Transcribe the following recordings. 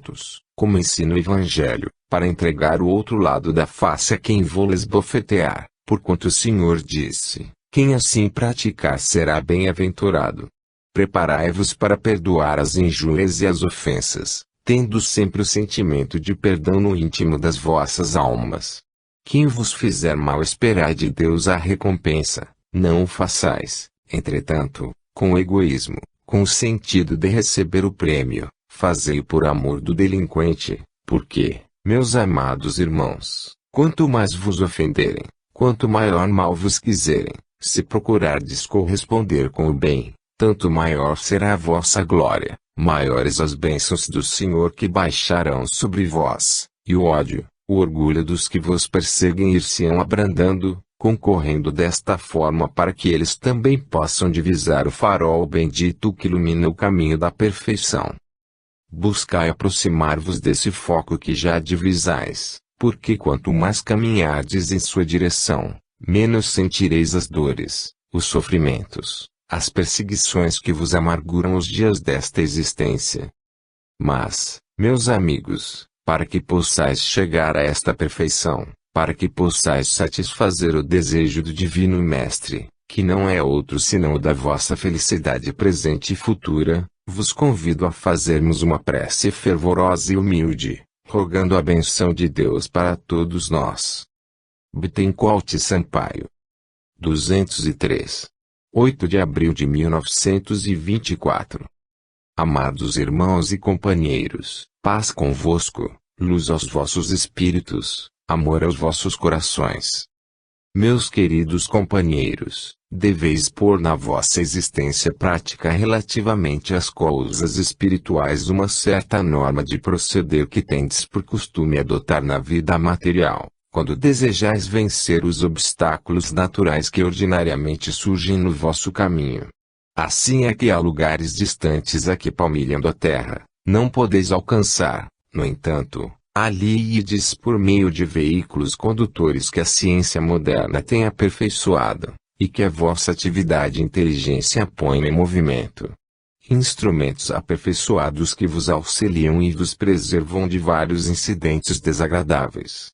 prontos, como ensina o Evangelho, para entregar o outro lado da face a quem vos esbofetear, porquanto o Senhor disse: quem assim praticar será bem-aventurado. Preparai-vos para perdoar as injúrias e as ofensas, tendo sempre o sentimento de perdão no íntimo das vossas almas. Quem vos fizer mal, esperai de Deus a recompensa, não o façais, entretanto, com egoísmo, com o sentido de receber o prêmio, fazei-o por amor do delinquente, porque, meus amados irmãos, quanto mais vos ofenderem, quanto maior mal vos quiserem, se procurardes corresponder com o bem, tanto maior será a vossa glória, maiores as bênçãos do Senhor que baixarão sobre vós, e o ódio, o orgulho dos que vos perseguem ir-se-ão abrandando, concorrendo desta forma para que eles também possam divisar o farol bendito que ilumina o caminho da perfeição. Buscai aproximar-vos desse foco que já divisais, porque quanto mais caminhardes em sua direção, menos sentireis as dores, os sofrimentos, as perseguições que vos amarguram os dias desta existência. Mas, meus amigos, para que possais chegar a esta perfeição, para que possais satisfazer o desejo do Divino Mestre, que não é outro senão o da vossa felicidade presente e futura, vos convido a fazermos uma prece fervorosa e humilde, rogando a benção de Deus para todos nós. Bittencourt Sampaio. 203. 8 de abril de 1924. Amados irmãos e companheiros, paz convosco, luz aos vossos espíritos, amor aos vossos corações. Meus queridos companheiros, deveis pôr na vossa existência prática relativamente às coisas espirituais uma certa norma de proceder que tendes por costume adotar na vida material, quando desejais vencer os obstáculos naturais que ordinariamente surgem no vosso caminho. Assim é que há lugares distantes a que palmilhando a terra, não podeis alcançar, no entanto, ali ides por meio de veículos condutores que a ciência moderna tem aperfeiçoado, e que a vossa atividade e inteligência põe em movimento. Instrumentos aperfeiçoados que vos auxiliam e vos preservam de vários incidentes desagradáveis.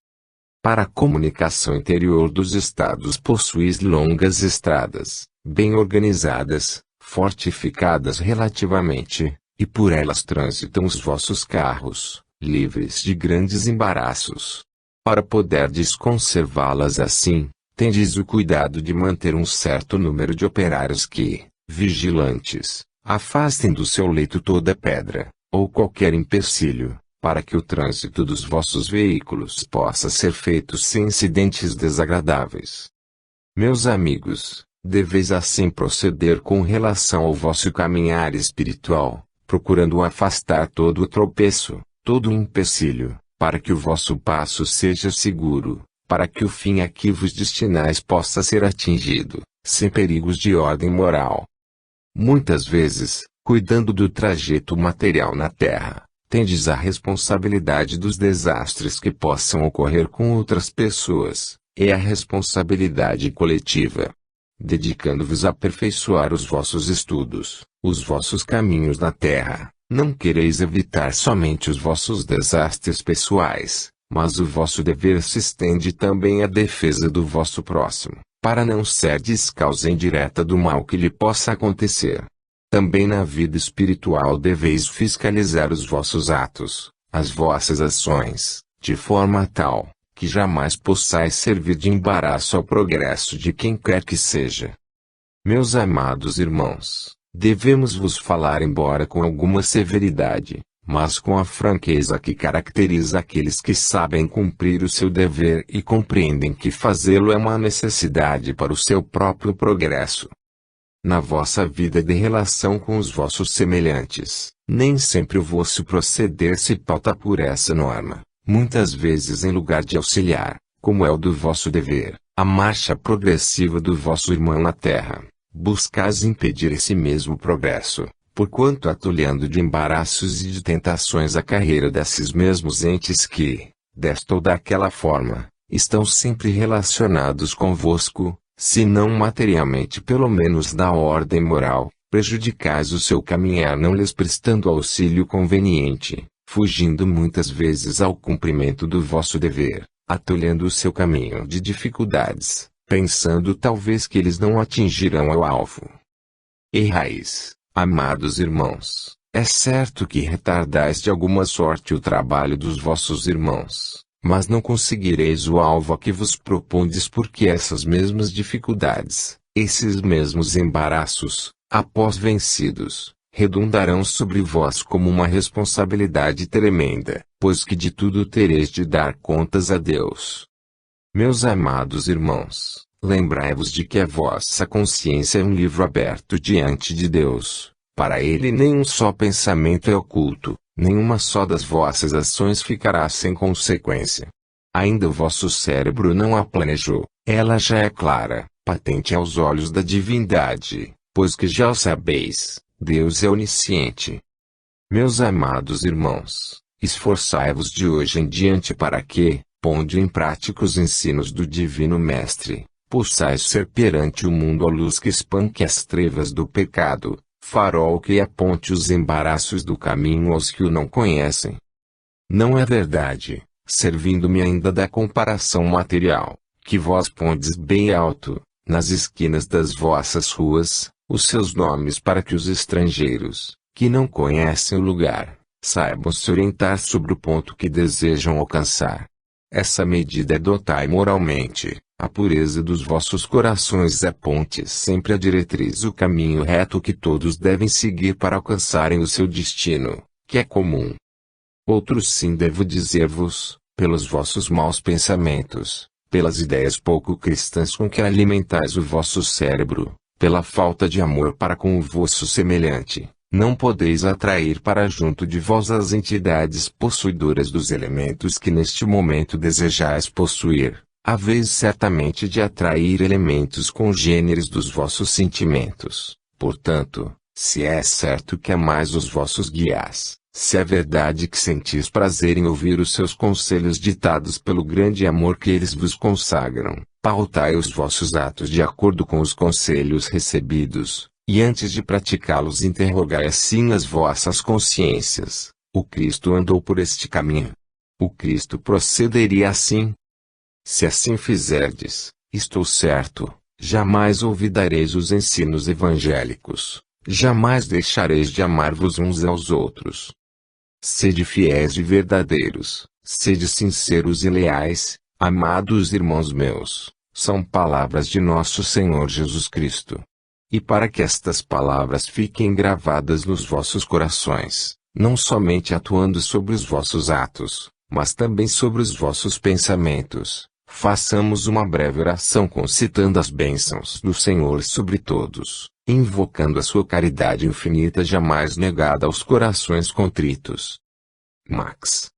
Para a comunicação interior dos estados possuís longas estradas, bem organizadas, fortificadas relativamente, e por elas transitam os vossos carros, livres de grandes embaraços. Para poderdes conservá-las assim, tendes o cuidado de manter um certo número de operários que, vigilantes, afastem do seu leito toda pedra, ou qualquer empecilho, para que o trânsito dos vossos veículos possa ser feito sem incidentes desagradáveis. Meus amigos, deveis assim proceder com relação ao vosso caminhar espiritual, procurando afastar todo o tropeço, todo o empecilho, para que o vosso passo seja seguro, para que o fim a que vos destinais possa ser atingido, sem perigos de ordem moral. Muitas vezes, cuidando do trajeto material na terra, tendes a responsabilidade dos desastres que possam ocorrer com outras pessoas, e a responsabilidade coletiva. Dedicando-vos a aperfeiçoar os vossos estudos, os vossos caminhos na terra, não quereis evitar somente os vossos desastres pessoais, mas o vosso dever se estende também à defesa do vosso próximo, para não serdes causa indireta do mal que lhe possa acontecer. Também na vida espiritual deveis fiscalizar os vossos atos, as vossas ações, de forma tal, que jamais possais servir de embaraço ao progresso de quem quer que seja. Meus amados irmãos, devemos vos falar embora com alguma severidade, mas com a franqueza que caracteriza aqueles que sabem cumprir o seu dever e compreendem que fazê-lo é uma necessidade para o seu próprio progresso. Na vossa vida de relação com os vossos semelhantes, nem sempre o vosso proceder se pauta por essa norma. Muitas vezes, em lugar de auxiliar, como é o do vosso dever, a marcha progressiva do vosso irmão na terra, buscais impedir esse mesmo progresso, porquanto atolhando de embaraços e de tentações a carreira desses mesmos entes que, desta ou daquela forma, estão sempre relacionados convosco, se não materialmente pelo menos na ordem moral, prejudicais o seu caminhar não lhes prestando auxílio conveniente, fugindo muitas vezes ao cumprimento do vosso dever, atolhando o seu caminho de dificuldades, pensando talvez que eles não atingirão ao alvo. Errais, amados irmãos, é certo que retardais de alguma sorte o trabalho dos vossos irmãos, mas não conseguireis o alvo a que vos propondes, porque essas mesmas dificuldades, esses mesmos embaraços, após vencidos, redundarão sobre vós como uma responsabilidade tremenda, pois que de tudo tereis de dar contas a Deus. Meus amados irmãos, lembrai-vos de que a vossa consciência é um livro aberto diante de Deus. Para ele nenhum só pensamento é oculto, nenhuma só das vossas ações ficará sem consequência. Ainda o vosso cérebro não a planejou, ela já é clara, patente aos olhos da divindade, pois que já o sabeis, Deus é onisciente. Meus amados irmãos, esforçai-vos de hoje em diante para que, pondo em prática os ensinos do Divino Mestre, possais ser perante o mundo a luz que espanque as trevas do pecado, farol que aponte os embaraços do caminho aos que o não conhecem. Não é verdade, servindo-me ainda da comparação material, que vós pondes bem alto, nas esquinas das vossas ruas, os seus nomes para que os estrangeiros, que não conhecem o lugar, saibam se orientar sobre o ponto que desejam alcançar. Essa medida dotai moralmente, a pureza dos vossos corações aponte sempre a diretriz, o caminho reto que todos devem seguir para alcançarem o seu destino, que é comum. Outro sim devo dizer-vos, pelos vossos maus pensamentos, pelas ideias pouco cristãs com que alimentais o vosso cérebro, pela falta de amor para com o vosso semelhante, não podeis atrair para junto de vós as entidades possuidoras dos elementos que neste momento desejais possuir. Haveis certamente de atrair elementos congêneres dos vossos sentimentos. Portanto, se é certo que amais os vossos guias, se é verdade que sentis prazer em ouvir os seus conselhos ditados pelo grande amor que eles vos consagram, pautai os vossos atos de acordo com os conselhos recebidos, e antes de praticá-los interrogai assim as vossas consciências. O Cristo andou por este caminho. O Cristo procederia assim? Se assim fizerdes, estou certo, jamais olvidareis os ensinos evangélicos, jamais deixareis de amar-vos uns aos outros. Sede fiéis e verdadeiros, sede sinceros e leais, amados irmãos meus, são palavras de nosso Senhor Jesus Cristo. E para que estas palavras fiquem gravadas nos vossos corações, não somente atuando sobre os vossos atos, mas também sobre os vossos pensamentos, façamos uma breve oração concitando as bênçãos do Senhor sobre todos, invocando a sua caridade infinita jamais negada aos corações contritos. Max.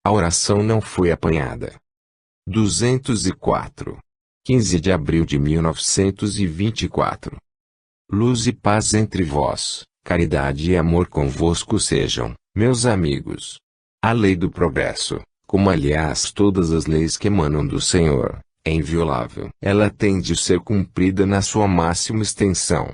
A oração não foi apanhada. 204. 15 de abril de 1924. Luz e paz entre vós, caridade e amor convosco sejam, meus amigos. A lei do progresso, como aliás todas as leis que emanam do Senhor, é inviolável. Ela tem de ser cumprida na sua máxima extensão.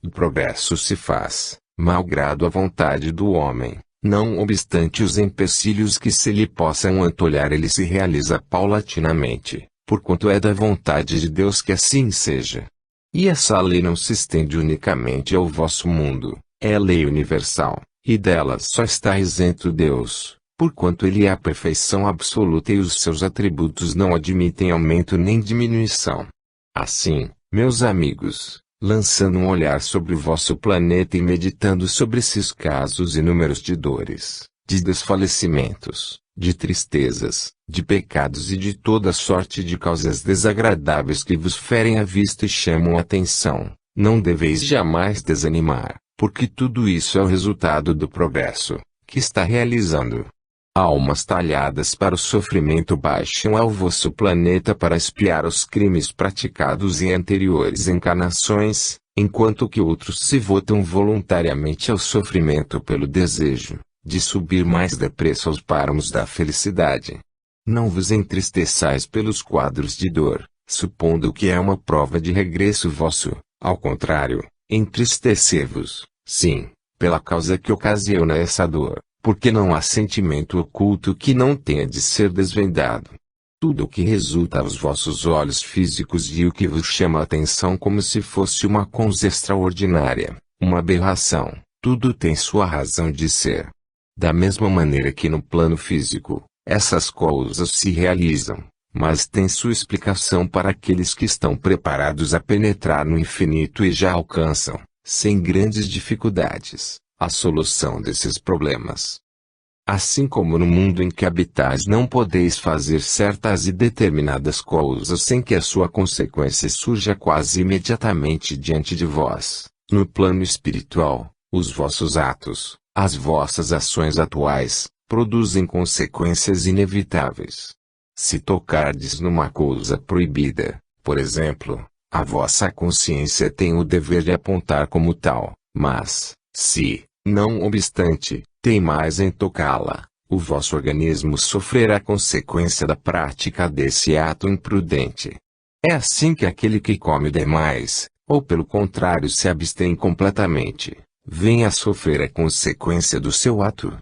O progresso se faz, malgrado a vontade do homem, não obstante os empecilhos que se lhe possam antolhar, ele se realiza paulatinamente, porquanto é da vontade de Deus que assim seja. E essa lei não se estende unicamente ao vosso mundo, é lei universal, e dela só está isento Deus, porquanto ele é a perfeição absoluta e os seus atributos não admitem aumento nem diminuição. Assim, meus amigos, lançando um olhar sobre o vosso planeta e meditando sobre esses casos inúmeros de dores, de desfalecimentos, de tristezas, de pecados e de toda sorte de causas desagradáveis que vos ferem a vista e chamam a atenção, não deveis jamais desanimar, porque tudo isso é o resultado do progresso que está realizando. Almas talhadas para o sofrimento baixam ao vosso planeta para expiar os crimes praticados em anteriores encarnações, enquanto que outros se votam voluntariamente ao sofrimento pelo desejo de subir mais depressa aos páramos da felicidade. Não vos entristeçais pelos quadros de dor, supondo que é uma prova de regresso vosso, ao contrário, entristecei-vos, sim, pela causa que ocasiona essa dor, porque não há sentimento oculto que não tenha de ser desvendado. Tudo o que resulta aos vossos olhos físicos e o que vos chama a atenção como se fosse uma coisa extraordinária, uma aberração, tudo tem sua razão de ser. Da mesma maneira que no plano físico, essas coisas se realizam, mas tem sua explicação para aqueles que estão preparados a penetrar no infinito e já alcançam, sem grandes dificuldades, a solução desses problemas. Assim como no mundo em que habitais não podeis fazer certas e determinadas coisas sem que a sua consequência surja quase imediatamente diante de vós, no plano espiritual, os vossos atos, as vossas ações atuais, produzem consequências inevitáveis. Se tocardes numa coisa proibida, por exemplo, a vossa consciência tem o dever de apontar como tal, mas, se, não obstante, teimais em tocá-la, o vosso organismo sofrerá a consequência da prática desse ato imprudente. É assim que aquele que come demais, ou pelo contrário se abstém completamente, vem a sofrer a consequência do seu ato.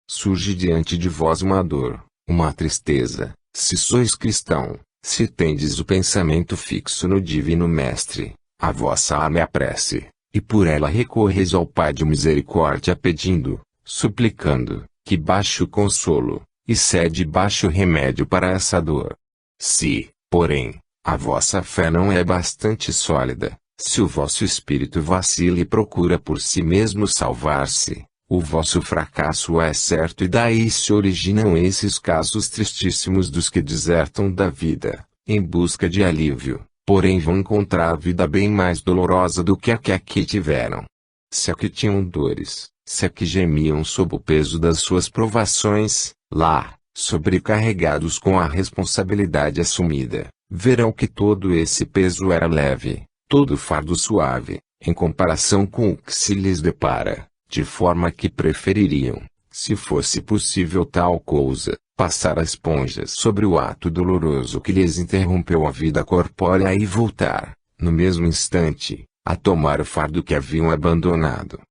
Surge diante de vós uma dor, uma tristeza, se sois cristão, se tendes o pensamento fixo no Divino Mestre, a vossa alma é a prece, e por ela recorreis ao Pai de misericórdia pedindo, suplicando, que baixe o consolo, e cede baixo remédio para essa dor. Se, porém, a vossa fé não é bastante sólida, se o vosso espírito vacila e procura por si mesmo salvar-se, o vosso fracasso é certo e daí se originam esses casos tristíssimos dos que desertam da vida, em busca de alívio, porém vão encontrar vida bem mais dolorosa do que a que aqui tiveram. Se aqui tinham dores, se aqui gemiam sob o peso das suas provações, lá, sobrecarregados com a responsabilidade assumida, verão que todo esse peso era leve, todo fardo suave, em comparação com o que se lhes depara, de forma que prefeririam, se fosse possível tal coisa, passar a esponja sobre o ato doloroso que lhes interrompeu a vida corpórea e voltar, no mesmo instante, a tomar o fardo que haviam abandonado.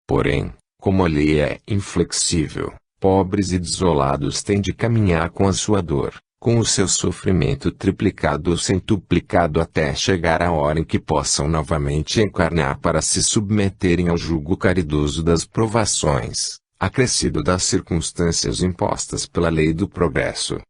Porém, como a lei é inflexível, pobres e desolados têm de caminhar com a sua dor, com o seu sofrimento triplicado ou centuplicado até chegar a hora em que possam novamente encarnar para se submeterem ao jugo caridoso das provações, acrescido das circunstâncias impostas pela lei do progresso.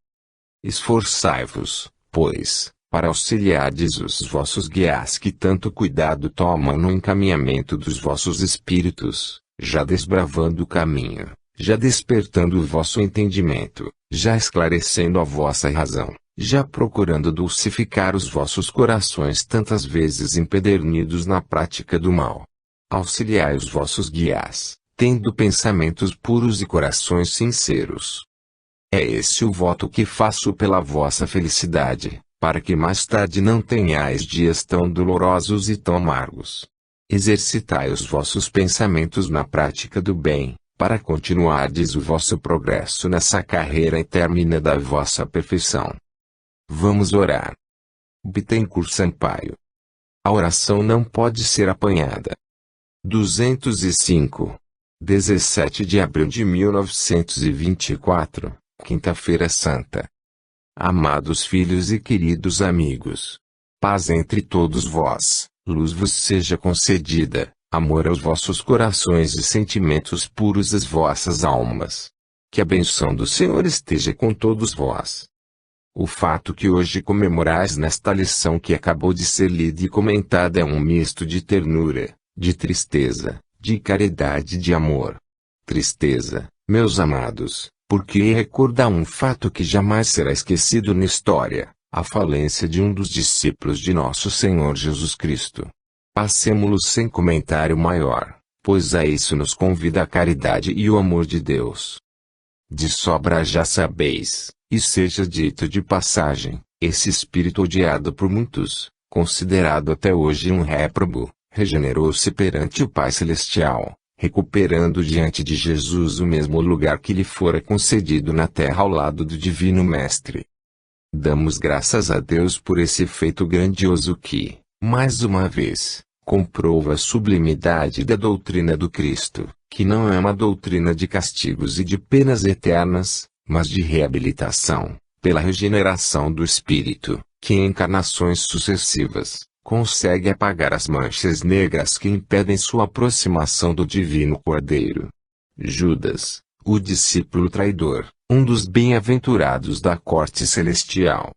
Esforçai-vos, pois, para auxiliardes os vossos guias que tanto cuidado tomam no encaminhamento dos vossos espíritos, já desbravando o caminho, já despertando o vosso entendimento, já esclarecendo a vossa razão, já procurando dulcificar os vossos corações tantas vezes empedernidos na prática do mal. Auxiliai os vossos guias, tendo pensamentos puros e corações sinceros. É esse o voto que faço pela vossa felicidade, para que mais tarde não tenhais dias tão dolorosos e tão amargos. Exercitai os vossos pensamentos na prática do bem, para continuardes o vosso progresso nessa carreira eterna da vossa perfeição. Vamos orar. Bittencourt Sampaio. A oração não pode ser apanhada. 205. 17 de abril de 1924, Quinta-feira Santa. Amados filhos e queridos amigos. Paz entre todos vós, luz vos seja concedida, amor aos vossos corações e sentimentos puros às vossas almas. Que a benção do Senhor esteja com todos vós. O fato que hoje comemorais nesta lição que acabou de ser lida e comentada é um misto de ternura, de tristeza, de caridade e de amor. Tristeza, meus amados, porque recorda um fato que jamais será esquecido na história, a falência de um dos discípulos de nosso Senhor Jesus Cristo. Passemo-lo sem comentário maior, pois a isso nos convida a caridade e o amor de Deus. De sobra já sabeis, e seja dito de passagem, esse espírito odiado por muitos, considerado até hoje um réprobo, regenerou-se perante o Pai Celestial, recuperando diante de Jesus o mesmo lugar que lhe fora concedido na terra ao lado do Divino Mestre. Damos graças a Deus por esse feito grandioso que, mais uma vez, comprova a sublimidade da doutrina do Cristo, que não é uma doutrina de castigos e de penas eternas, mas de reabilitação, pela regeneração do espírito, que em encarnações sucessivas, consegue apagar as manchas negras que impedem sua aproximação do Divino Cordeiro. Judas, o discípulo traidor, um dos bem-aventurados da corte celestial.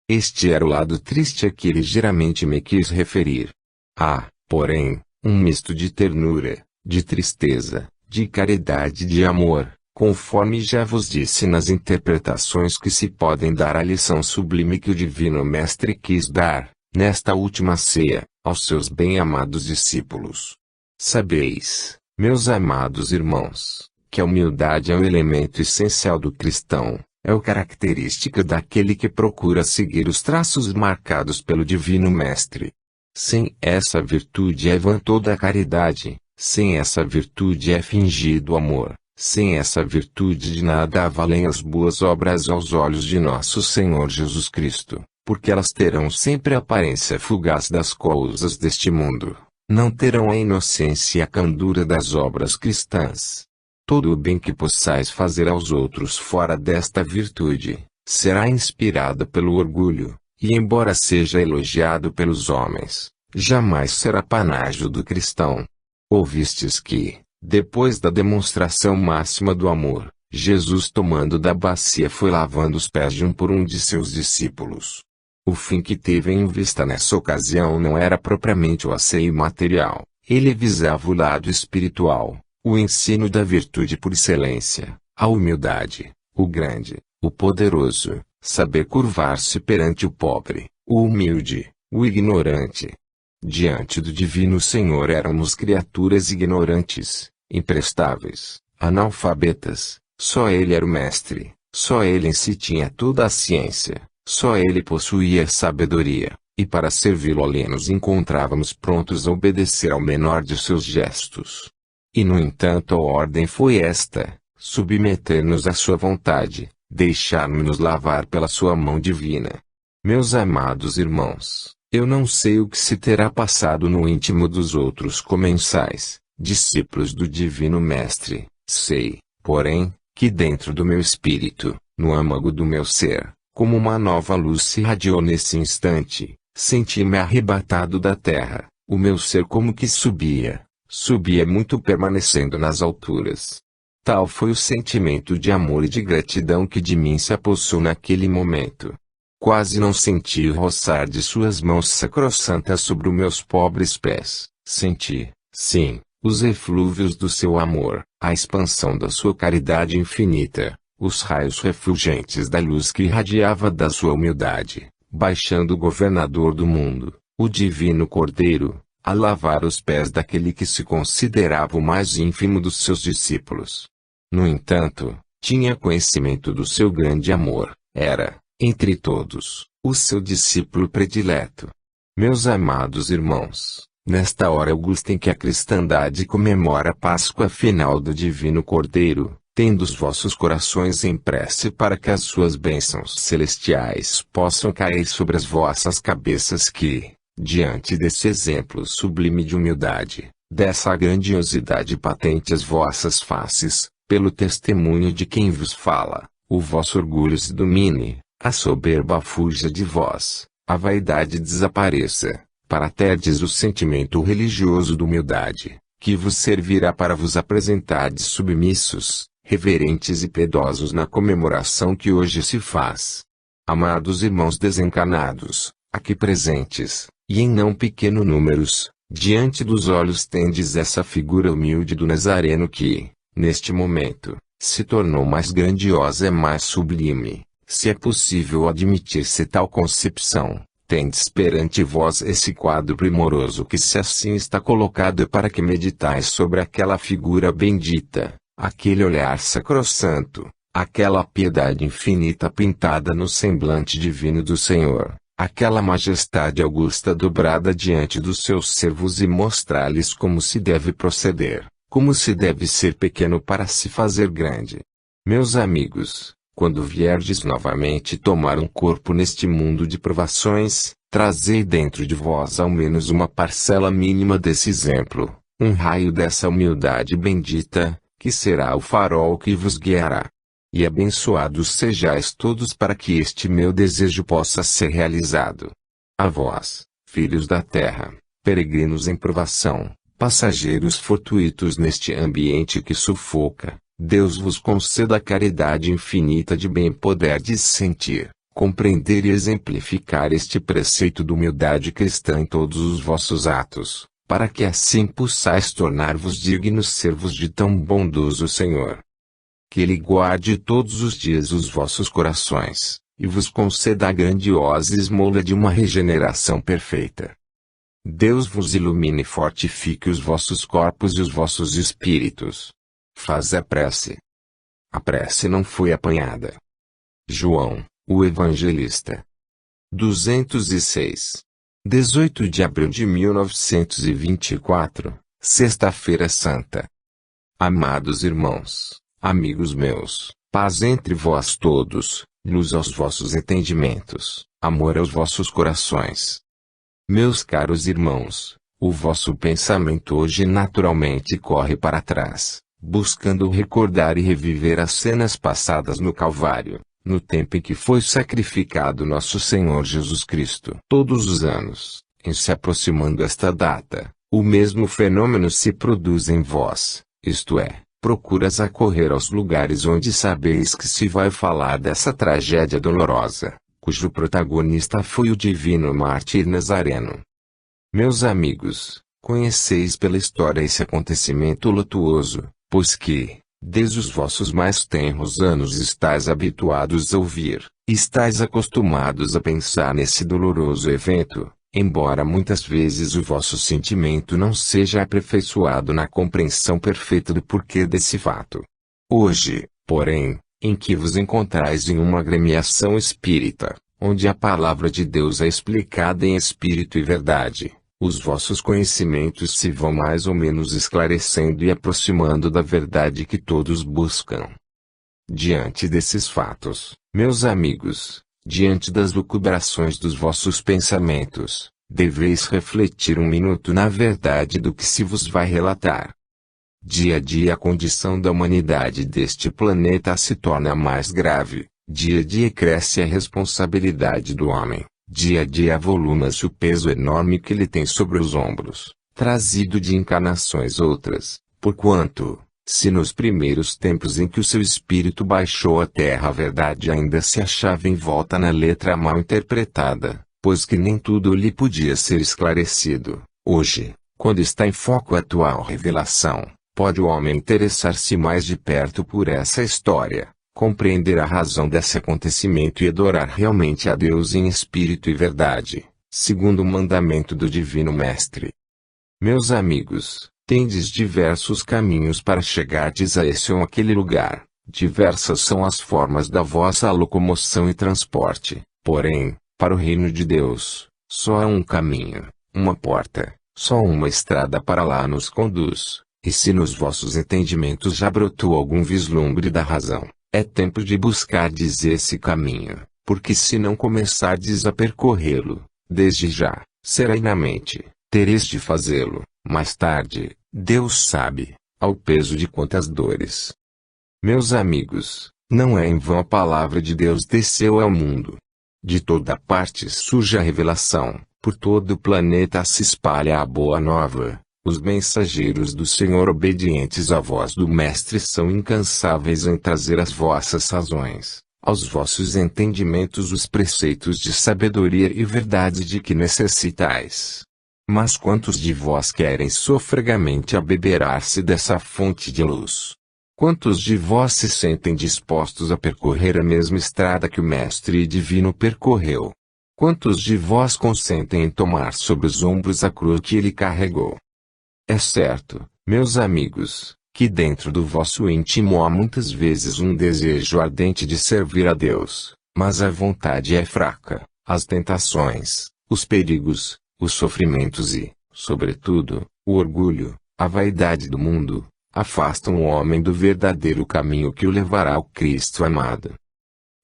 Este era o lado triste a que ligeiramente me quis referir. Há, porém, um misto de ternura, de tristeza, de caridade e de amor, conforme já vos disse nas interpretações que se podem dar à lição sublime que o Divino Mestre quis dar, nesta última ceia, aos seus bem-amados discípulos. Sabeis, meus amados irmãos, que a humildade é o elemento essencial do cristão, é a característica daquele que procura seguir os traços marcados pelo Divino Mestre. Sem essa virtude é vã toda a caridade, sem essa virtude é fingido amor, sem essa virtude de nada valem as boas obras aos olhos de nosso Senhor Jesus Cristo, porque elas terão sempre a aparência fugaz das coisas deste mundo, não terão a inocência e a candura das obras cristãs. Todo o bem que possais fazer aos outros fora desta virtude, será inspirado pelo orgulho, e embora seja elogiado pelos homens, jamais será panágio do cristão. Ouvistes que, depois da demonstração máxima do amor, Jesus tomando da bacia foi lavando os pés de um por um de seus discípulos. O fim que teve em vista nessa ocasião não era propriamente o asseio material, ele visava o lado espiritual, o ensino da virtude por excelência, a humildade, o grande, o poderoso, saber curvar-se perante o pobre, o humilde, o ignorante. Diante do Divino Senhor éramos criaturas ignorantes, imprestáveis, analfabetas, só Ele era o Mestre, só Ele em si tinha toda a ciência, só Ele possuía a sabedoria, e para servi-lo ali nos encontrávamos prontos a obedecer ao menor de seus gestos. E no entanto a ordem foi esta, submeter-nos à sua vontade, deixar-nos lavar pela sua mão divina. Meus amados irmãos, eu não sei o que se terá passado no íntimo dos outros comensais, discípulos do Divino Mestre, sei, porém, que dentro do meu espírito, no âmago do meu ser, como uma nova luz se irradiou nesse instante, senti-me arrebatado da terra, o meu ser como que subia muito permanecendo nas alturas. Tal foi o sentimento de amor e de gratidão que de mim se apossou naquele momento. Quase não senti o roçar de suas mãos sacrossantas sobre os meus pobres pés. Senti, sim, os eflúvios do seu amor, a expansão da sua caridade infinita, os raios refulgentes da luz que irradiava da sua humildade, baixando o governador do mundo, o Divino Cordeiro, a lavar os pés daquele que se considerava o mais ínfimo dos seus discípulos. No entanto, tinha conhecimento do seu grande amor, era, entre todos, o seu discípulo predileto. Meus amados irmãos, nesta hora augusta em que a cristandade comemora a Páscoa final do Divino Cordeiro, tendo os vossos corações em prece para que as suas bênçãos celestiais possam cair sobre as vossas cabeças que, diante desse exemplo sublime de humildade, dessa grandiosidade patente às vossas faces, pelo testemunho de quem vos fala, o vosso orgulho se domine, a soberba fuja de vós, a vaidade desapareça, para terdes o sentimento religioso de humildade, que vos servirá para vos apresentardes submissos, reverentes e piedosos na comemoração que hoje se faz. Amados irmãos desencarnados, aqui presentes, e em não pequeno números, diante dos olhos tendes essa figura humilde do Nazareno que, neste momento, se tornou mais grandiosa e mais sublime, se é possível admitir-se tal concepção, tendes perante vós esse quadro primoroso que se assim está colocado para que meditais sobre aquela figura bendita, aquele olhar sacrossanto, aquela piedade infinita pintada no semblante divino do Senhor, aquela majestade augusta dobrada diante dos seus servos e mostrar-lhes como se deve proceder, como se deve ser pequeno para se fazer grande. Meus amigos, quando vierdes novamente tomar um corpo neste mundo de provações, trazei dentro de vós ao menos uma parcela mínima desse exemplo, um raio dessa humildade bendita, que será o farol que vos guiará. E abençoados sejais todos para que este meu desejo possa ser realizado. A vós, filhos da terra, peregrinos em provação, passageiros fortuitos neste ambiente que sufoca, Deus vos conceda a caridade infinita de bem poderdes sentir, compreender e exemplificar este preceito de humildade cristã em todos os vossos atos, para que assim possais tornar-vos dignos servos de tão bondoso Senhor. Que Ele guarde todos os dias os vossos corações, e vos conceda a grandiosa esmola de uma regeneração perfeita. Deus vos ilumine e fortifique os vossos corpos e os vossos espíritos. Faz a prece. A prece não foi apanhada. João, o Evangelista. 206. 18 de abril de 1924, Sexta-feira Santa. Amados irmãos, amigos meus, paz entre vós todos, luz aos vossos entendimentos, amor aos vossos corações. Meus caros irmãos, o vosso pensamento hoje naturalmente corre para trás, buscando recordar e reviver as cenas passadas no Calvário, no tempo em que foi sacrificado nosso Senhor Jesus Cristo. Todos os anos, em se aproximando esta data, o mesmo fenômeno se produz em vós, isto é, procuras a correr aos lugares onde sabeis que se vai falar dessa tragédia dolorosa, cujo protagonista foi o divino mártir Nazareno. Meus amigos, conheceis pela história esse acontecimento lutuoso, pois que, desde os vossos mais tenros anos estáis habituados a ouvir, estáis acostumados a pensar nesse doloroso evento, embora muitas vezes o vosso sentimento não seja aperfeiçoado na compreensão perfeita do porquê desse fato. Hoje, porém, em que vos encontrais em uma agremiação espírita, onde a palavra de Deus é explicada em espírito e verdade, os vossos conhecimentos se vão mais ou menos esclarecendo e aproximando da verdade que todos buscam. Diante desses fatos, meus amigos, diante das lucubrações dos vossos pensamentos, deveis refletir um minuto na verdade do que se vos vai relatar. Dia a dia a condição da humanidade deste planeta se torna mais grave, dia a dia cresce a responsabilidade do homem, dia a dia avoluma-se o peso enorme que ele tem sobre os ombros, trazido de encarnações outras, porquanto, se nos primeiros tempos em que o seu espírito baixou à terra a verdade ainda se achava envolta na letra mal interpretada, pois que nem tudo lhe podia ser esclarecido, hoje, quando está em foco a atual revelação, pode o homem interessar-se mais de perto por essa história, compreender a razão desse acontecimento e adorar realmente a Deus em espírito e verdade, segundo o mandamento do Divino Mestre. Meus amigos, tendes diversos caminhos para chegardes a esse ou aquele lugar, diversas são as formas da vossa locomoção e transporte, porém, para o reino de Deus, só há um caminho, uma porta, só uma estrada para lá nos conduz. E se nos vossos entendimentos já brotou algum vislumbre da razão, é tempo de buscardes esse caminho, porque se não começardes a percorrê-lo, desde já, serenamente, tereis de fazê-lo, mais tarde, Deus sabe, ao peso de quantas dores. Meus amigos, não é em vão a palavra de Deus desceu ao mundo. De toda parte surge a revelação, por todo o planeta se espalha a boa nova. Os mensageiros do Senhor obedientes à voz do Mestre são incansáveis em trazer às vossas razões, aos vossos entendimentos os preceitos de sabedoria e verdade de que necessitais. Mas quantos de vós querem sofregamente abeberar-se dessa fonte de luz? Quantos de vós se sentem dispostos a percorrer a mesma estrada que o Mestre Divino percorreu? Quantos de vós consentem em tomar sobre os ombros a cruz que ele carregou? É certo, meus amigos, que dentro do vosso íntimo há muitas vezes um desejo ardente de servir a Deus, mas a vontade é fraca, as tentações, os perigos, os sofrimentos e, sobretudo, o orgulho, a vaidade do mundo, afastam o homem do verdadeiro caminho que o levará ao Cristo amado.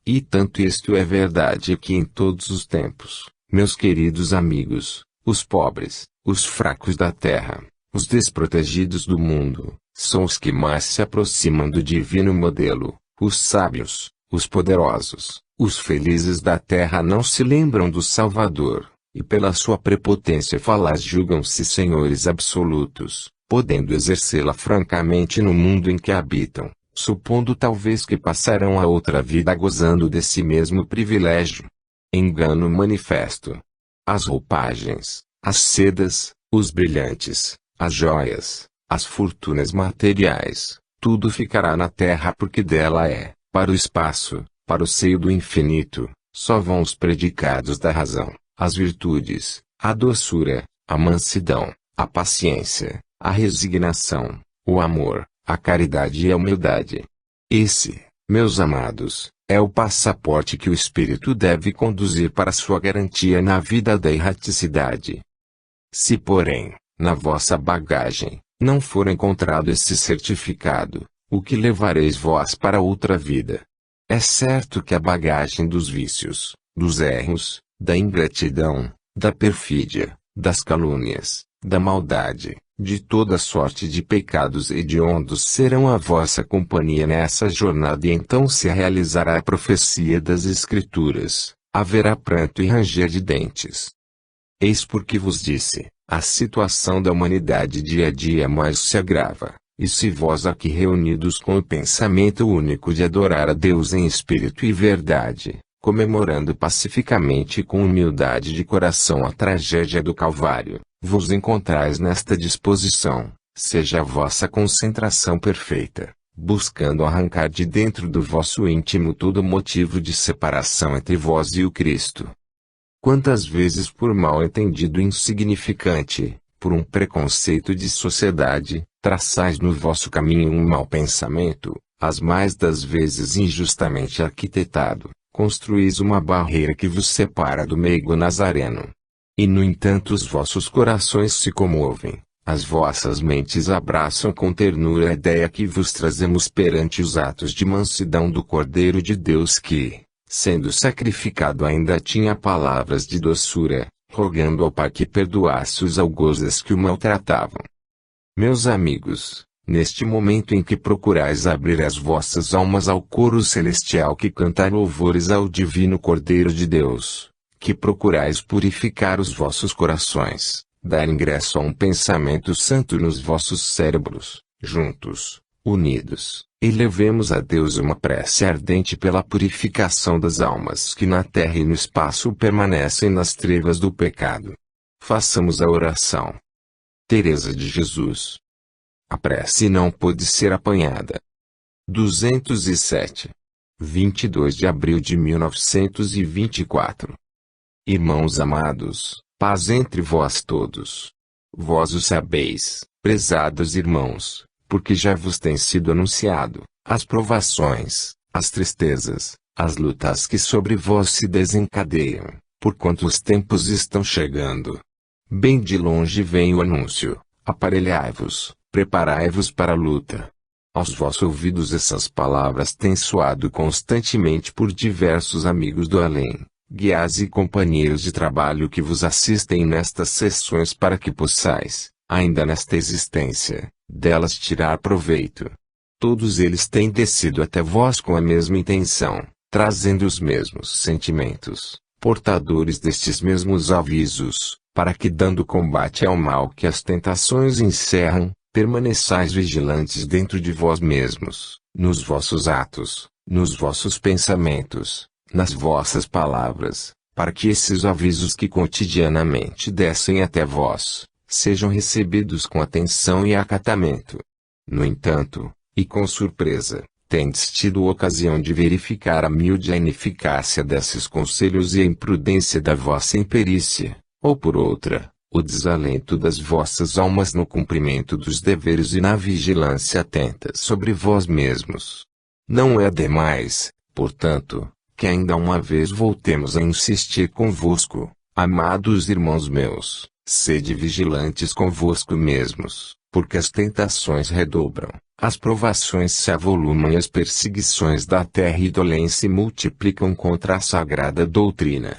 E tanto isto é verdade que em todos os tempos, meus queridos amigos, os pobres, os fracos da terra, Os desprotegidos do mundo, são os que mais se aproximam do divino modelo. Os sábios, os poderosos, os felizes da terra não se lembram do Salvador, e pela sua prepotência falaz julgam-se senhores absolutos, podendo exercê-la francamente no mundo em que habitam, supondo talvez que passarão a outra vida gozando desse mesmo privilégio. Engano manifesto. As roupagens, as sedas, os brilhantes, as joias, as fortunas materiais, tudo ficará na terra porque dela é, para o espaço, para o seio do infinito, só vão os predicados da razão, as virtudes, a doçura, a mansidão, a paciência, a resignação, o amor, a caridade e a humildade. Esse, meus amados, é o passaporte que o espírito deve conduzir para sua garantia na vida da erraticidade. Se porém, na vossa bagagem, não for encontrado esse certificado, o que levareis vós para outra vida? É certo que a bagagem dos vícios, dos erros, da ingratidão, da perfídia, das calúnias, da maldade, de toda sorte de pecados hediondos serão a vossa companhia nessa jornada e então se realizará a profecia das Escrituras, haverá pranto e ranger de dentes. Eis porque vos disse, a situação da humanidade dia a dia mais se agrava, e se vós aqui reunidos com o pensamento único de adorar a Deus em espírito e verdade, comemorando pacificamente e com humildade de coração a tragédia do Calvário, vos encontrais nesta disposição, seja a vossa concentração perfeita, buscando arrancar de dentro do vosso íntimo todo motivo de separação entre vós e o Cristo. Quantas vezes por mal entendido insignificante, por um preconceito de sociedade, traçais no vosso caminho um mau pensamento, as mais das vezes injustamente arquitetado, construís uma barreira que vos separa do meigo nazareno. E no entanto os vossos corações se comovem, as vossas mentes abraçam com ternura a ideia que vos trazemos perante os atos de mansidão do Cordeiro de Deus que, sendo sacrificado ainda tinha palavras de doçura, rogando ao Pai que perdoasse os algozes que o maltratavam. Meus amigos, neste momento em que procurais abrir as vossas almas ao coro celestial que canta louvores ao divino Cordeiro de Deus, que procurais purificar os vossos corações, dar ingresso a um pensamento santo nos vossos cérebros, juntos, unidos, elevemos a Deus uma prece ardente pela purificação das almas que na terra e no espaço permanecem nas trevas do pecado. Façamos a oração. Teresa de Jesus. A prece não pôde ser apanhada. 207. 22 de abril de 1924. Irmãos amados, paz entre vós todos. Vós o sabeis, prezados irmãos, porque já vos tem sido anunciado, as provações, as tristezas, as lutas que sobre vós se desencadeiam, porquanto os tempos estão chegando. Bem de longe vem o anúncio, aparelhai-vos, preparai-vos para a luta. Aos vossos ouvidos essas palavras têm soado constantemente por diversos amigos do além, guias e companheiros de trabalho que vos assistem nestas sessões para que possais, ainda nesta existência, delas tirar proveito. Todos eles têm descido até vós com a mesma intenção, trazendo os mesmos sentimentos, portadores destes mesmos avisos, para que dando combate ao mal que as tentações encerram, permaneçais vigilantes dentro de vós mesmos, nos vossos atos, nos vossos pensamentos, nas vossas palavras, para que esses avisos que cotidianamente descem até vós, sejam recebidos com atenção e acatamento. No entanto, e com surpresa, tendes tido ocasião de verificar a miúde ineficácia desses conselhos e a imprudência da vossa imperícia, ou por outra, o desalento das vossas almas no cumprimento dos deveres e na vigilância atenta sobre vós mesmos. Não é demais, portanto, que ainda uma vez voltemos a insistir convosco, amados irmãos meus, sede vigilantes convosco mesmos, porque as tentações redobram, as provações se avolumam e as perseguições da terra e dolência se multiplicam contra a sagrada doutrina.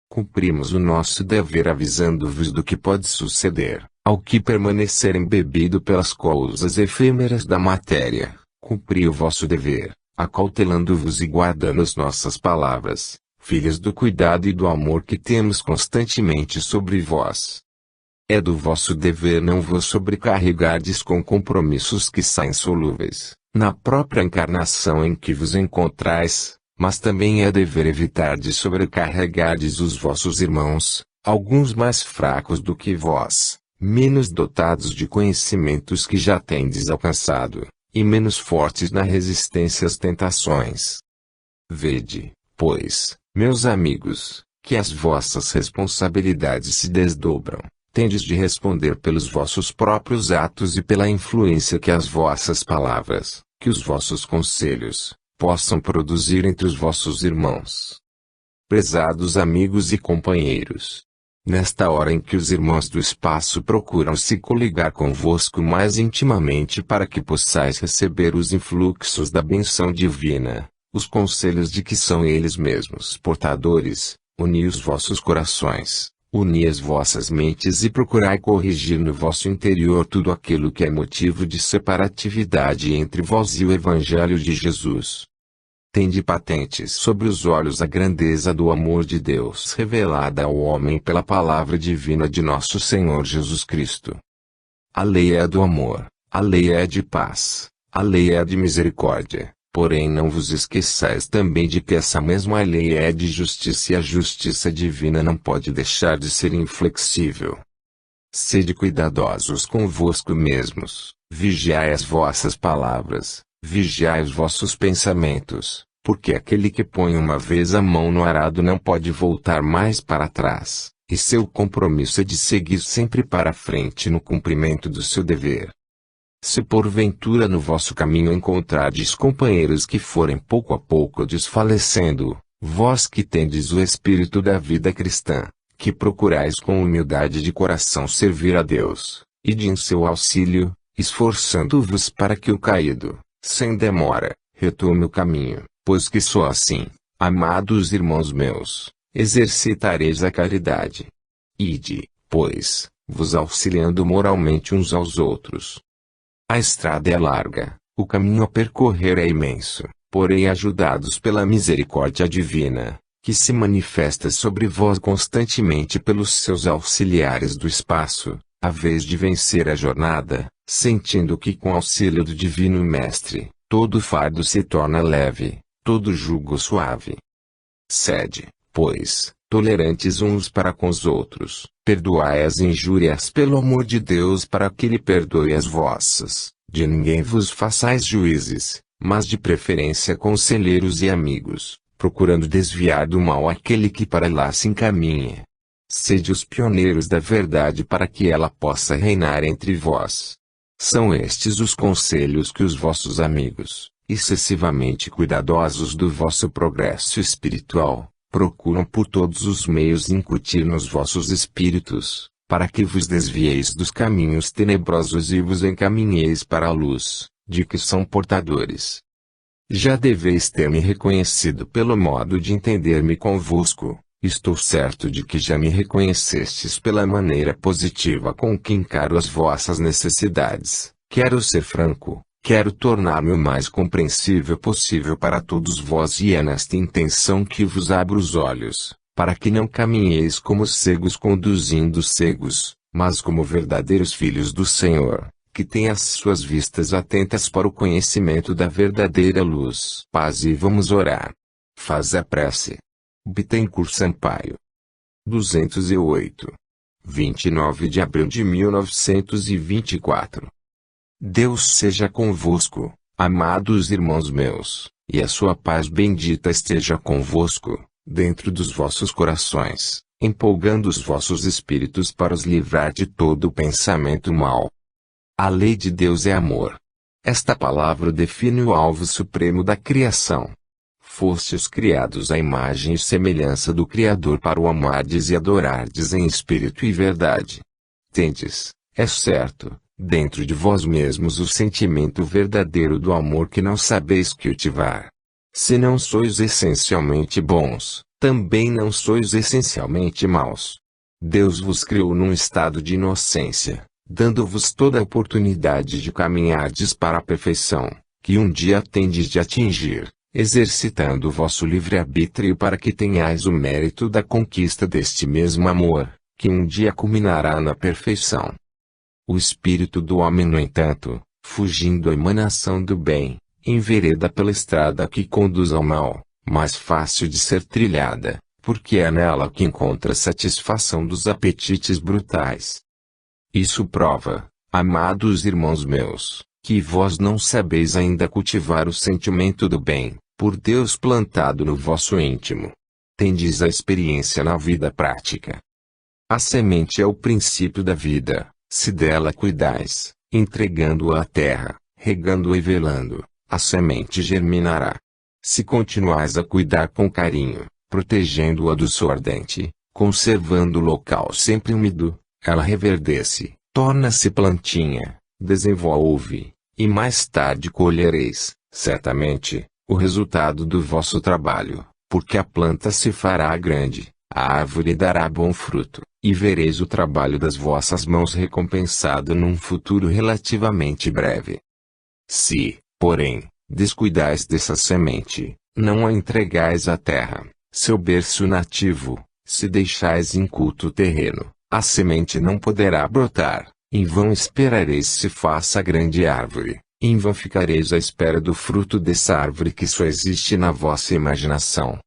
Cumprimos o nosso dever avisando-vos do que pode suceder, Ao que permanecer embebido pelas coisas efêmeras da matéria, cumpri o vosso dever, acautelando-vos e guardando as nossas palavras, filhos do cuidado e do amor que temos constantemente sobre vós. É do vosso dever não vos sobrecarregardes com compromissos que saem solúveis, na própria encarnação em que vos encontrais, mas também é dever evitar de sobrecarregardes os vossos irmãos, alguns mais fracos do que vós, menos dotados de conhecimentos que já tendes alcançado, e menos fortes na resistência às tentações. Vede, pois, meus amigos, que as vossas responsabilidades se desdobram. Tendes de responder pelos vossos próprios atos e pela influência que as vossas palavras, que os vossos conselhos, possam produzir entre os vossos irmãos. Prezados amigos e companheiros, nesta hora em que os irmãos do espaço procuram se coligar convosco mais intimamente para que possais receber os influxos da benção divina, os conselhos de que são eles mesmos portadores, uni os vossos corações. Uni as vossas mentes e procurai corrigir no vosso interior tudo aquilo que é motivo de separatividade entre vós e o Evangelho de Jesus. Tende patentes sobre os olhos a grandeza do amor de Deus revelada ao homem pela palavra divina de nosso Senhor Jesus Cristo. A lei é do amor, a lei é de paz, a lei é de misericórdia. Porém não vos esqueçais também de que essa mesma lei é de justiça e a justiça divina não pode deixar de ser inflexível. Sede cuidadosos convosco mesmos, vigiai as vossas palavras, vigiai os vossos pensamentos, porque aquele que põe uma vez a mão no arado não pode voltar mais para trás, e seu compromisso é de seguir sempre para frente no cumprimento do seu dever. Se porventura no vosso caminho encontrardes companheiros que forem pouco a pouco desfalecendo, vós que tendes o espírito da vida cristã, que procurais com humildade de coração servir a Deus, ide em seu auxílio, esforçando-vos para que o caído, sem demora, retome o caminho, pois que só assim, amados irmãos meus, exercitareis a caridade. Ide, pois, vos auxiliando moralmente uns aos outros. A estrada é larga, o caminho a percorrer é imenso, porém ajudados pela misericórdia divina, que se manifesta sobre vós constantemente pelos seus auxiliares do espaço, a vez de vencer a jornada, sentindo que com auxílio do Divino Mestre, todo fardo se torna leve, todo jugo suave. Sede, pois, tolerantes uns para com os outros, perdoai as injúrias pelo amor de Deus para que Ele perdoe as vossas, de ninguém vos façais juízes, mas de preferência conselheiros e amigos, procurando desviar do mal aquele que para lá se encaminha. Sede os pioneiros da verdade para que ela possa reinar entre vós. São estes os conselhos que os vossos amigos, excessivamente cuidadosos do vosso progresso espiritual, procuram por todos os meios incutir nos vossos espíritos, para que vos desvieis dos caminhos tenebrosos e vos encaminheis para a luz, de que são portadores. Já deveis ter me reconhecido pelo modo de entender-me convosco, estou certo de que já me reconhecestes pela maneira positiva com que encaro as vossas necessidades. Quero ser franco, quero tornar-me o mais compreensível possível para todos vós e é nesta intenção que vos abro os olhos, para que não caminheis como cegos conduzindo cegos, mas como verdadeiros filhos do Senhor, que têm as suas vistas atentas para o conhecimento da verdadeira luz. Paz e vamos orar. Faz a prece. Bittencourt Sampaio. 208. 29 de abril de 1924. Deus seja convosco, amados irmãos meus, e a sua paz bendita esteja convosco, dentro dos vossos corações, empolgando os vossos espíritos para os livrar de todo o pensamento mau. A lei de Deus é amor. Esta palavra define o alvo supremo da criação. Fostes criados à imagem e semelhança do Criador para o amardes e adorardes em espírito e verdade. Tendes, é certo, dentro de vós mesmos o sentimento verdadeiro do amor que não sabeis cultivar. Se não sois essencialmente bons, também não sois essencialmente maus. Deus vos criou num estado de inocência, dando-vos toda a oportunidade de caminhardes para a perfeição, que um dia tendes de atingir, exercitando o vosso livre-arbítrio para que tenhais o mérito da conquista deste mesmo amor, que um dia culminará na perfeição. O espírito do homem, no entanto, fugindo a emanação do bem, envereda pela estrada que conduz ao mal, mais fácil de ser trilhada, porque é nela que encontra a satisfação dos apetites brutais. Isso prova, amados irmãos meus, que vós não sabeis ainda cultivar o sentimento do bem, por Deus plantado no vosso íntimo. Tendes a experiência na vida prática. A semente é o princípio da vida, se dela cuidais, entregando-a à terra, regando-a e velando, a semente germinará. Se continuais a cuidar com carinho, protegendo-a do sol ardente, conservando o local sempre úmido, ela reverdece, torna-se plantinha, desenvolve, e mais tarde colhereis, certamente, o resultado do vosso trabalho, porque a planta se fará grande, a árvore dará bom fruto, e vereis o trabalho das vossas mãos recompensado num futuro relativamente breve. Se, porém, descuidais dessa semente, não a entregais à terra, seu berço nativo, se deixais inculto o terreno, a semente não poderá brotar, em vão esperareis se faça grande árvore, em vão ficareis à espera do fruto dessa árvore que só existe na vossa imaginação.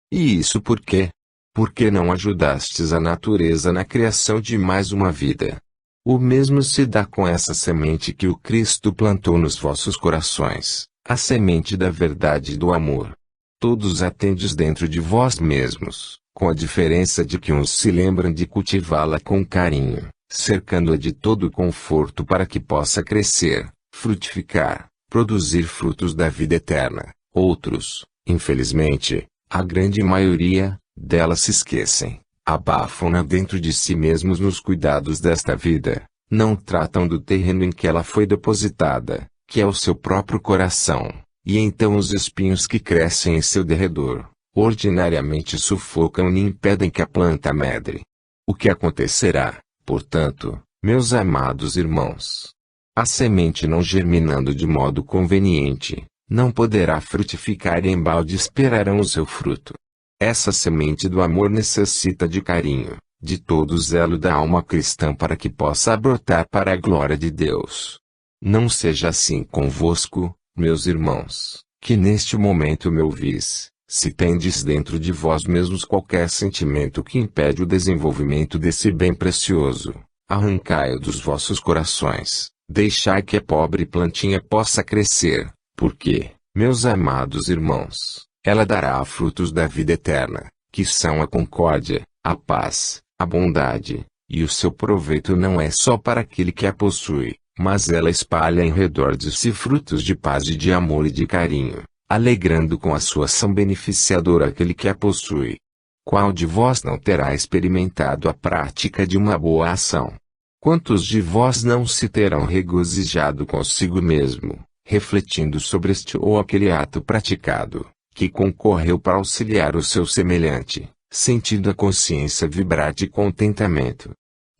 E isso por quê? Porque não ajudastes a natureza na criação de mais uma vida. O mesmo se dá com essa semente que o Cristo plantou nos vossos corações, a semente da verdade e do amor. Todos a tendes dentro de vós mesmos, com a diferença de que uns se lembram de cultivá-la com carinho, cercando-a de todo o conforto para que possa crescer, frutificar, produzir frutos da vida eterna. Outros, infelizmente, a grande maioria, dela se esquecem, abafam-na dentro de si mesmos nos cuidados desta vida, não tratam do terreno em que ela foi depositada, que é o seu próprio coração, e então os espinhos que crescem em seu derredor, ordinariamente sufocam e impedem que a planta medre. O que acontecerá, portanto, meus amados irmãos? A semente não germinando de modo conveniente, não poderá frutificar e embalde esperarão o seu fruto. Essa semente do amor necessita de carinho, de todo o zelo da alma cristã para que possa brotar para a glória de Deus. Não seja assim convosco, meus irmãos, que neste momento me ouvis, se tendes dentro de vós mesmos qualquer sentimento que impede o desenvolvimento desse bem precioso, arrancai-o dos vossos corações, deixai que a pobre plantinha possa crescer, porque, meus amados irmãos, ela dará frutos da vida eterna, que são a concórdia, a paz, a bondade, e o seu proveito não é só para aquele que a possui, mas ela espalha em redor de si frutos de paz e de amor e de carinho, alegrando com a sua ação beneficiadora aquele que a possui. Qual de vós não terá experimentado a prática de uma boa ação? Quantos de vós não se terão regozijado consigo mesmo, refletindo sobre este ou aquele ato praticado, que concorreu para auxiliar o seu semelhante, sentindo a consciência vibrar de contentamento?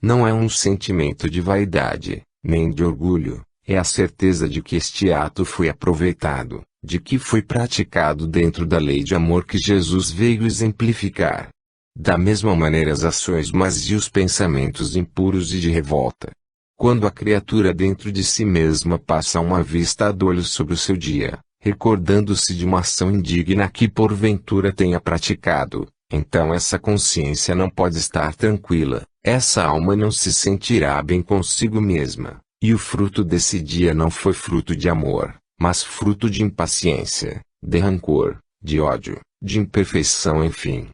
Não é um sentimento de vaidade, nem de orgulho, é a certeza de que este ato foi aproveitado, de que foi praticado dentro da lei de amor que Jesus veio exemplificar. Da mesma maneira as ações más e os pensamentos impuros e de revolta. Quando a criatura dentro de si mesma passa uma vista a olhos sobre o seu dia, recordando-se de uma ação indigna que porventura tenha praticado, então essa consciência não pode estar tranquila, essa alma não se sentirá bem consigo mesma, e o fruto desse dia não foi fruto de amor, mas fruto de impaciência, de rancor, de ódio, de imperfeição, enfim.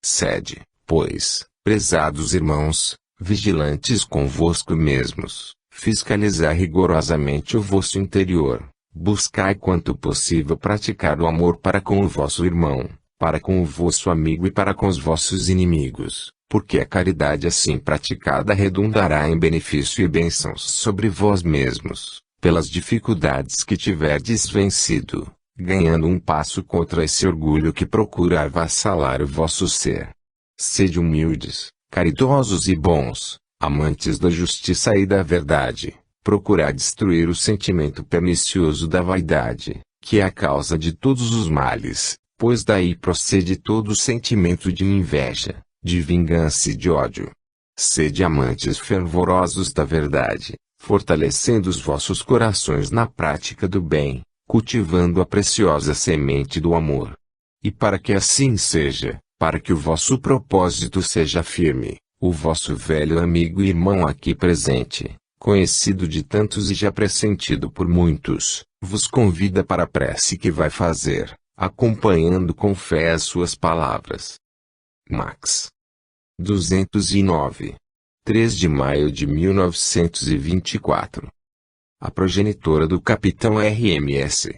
Sede, pois, prezados irmãos, vigilantes convosco mesmos, fiscalizai rigorosamente o vosso interior, buscai quanto possível praticar o amor para com o vosso irmão, para com o vosso amigo e para com os vossos inimigos, porque a caridade assim praticada redundará em benefício e bênçãos sobre vós mesmos, pelas dificuldades que tiverdes vencido, ganhando um passo contra esse orgulho que procura avassalar o vosso ser. Sede humildes, caridosos e bons, Amantes da justiça e da verdade, procurai destruir o sentimento pernicioso da vaidade, que é a causa de todos os males, pois daí procede todo o sentimento de inveja, de vingança e de ódio. Sede amantes fervorosos da verdade, fortalecendo os vossos corações na prática do bem, cultivando a preciosa semente do amor. E para que assim seja, para que o vosso propósito seja firme, o vosso velho amigo e irmão aqui presente, conhecido de tantos e já pressentido por muitos, vos convida para a prece que vai fazer, acompanhando com fé as suas palavras. Max. 209. 3 de maio de 1924. A progenitora do capitão RMS.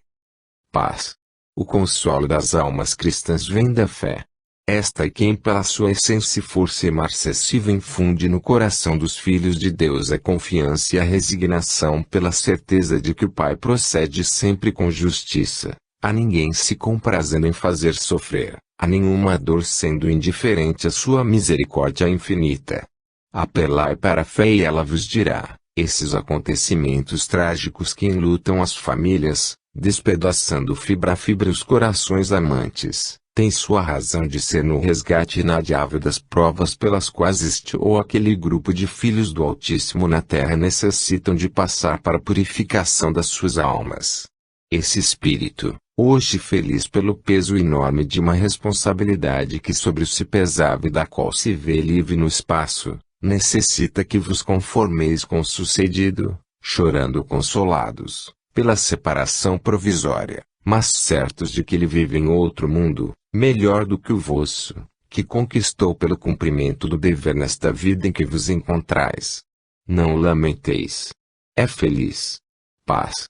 Paz. O consolo das almas cristãs vem da fé. Esta é quem pela sua essência e força imarcessível infunde no coração dos filhos de Deus a confiança e a resignação pela certeza de que o Pai procede sempre com justiça, a ninguém se comprazendo em fazer sofrer, a nenhuma dor sendo indiferente à sua misericórdia infinita. Apelai para a fé e ela vos dirá, esses acontecimentos trágicos que enlutam as famílias, despedaçando fibra a fibra os corações amantes, tem sua razão de ser no resgate inadiável das provas pelas quais este ou aquele grupo de filhos do Altíssimo na terra necessitam de passar para a purificação das suas almas. Esse espírito, hoje feliz pelo peso enorme de uma responsabilidade que sobre si pesava e da qual se vê livre no espaço, necessita que vos conformeis com o sucedido, chorando consolados, pela separação provisória, mas certos de que ele vive em outro mundo, melhor do que o vosso, que conquistou pelo cumprimento do dever nesta vida em que vos encontrais. Não lamenteis. É feliz. Paz.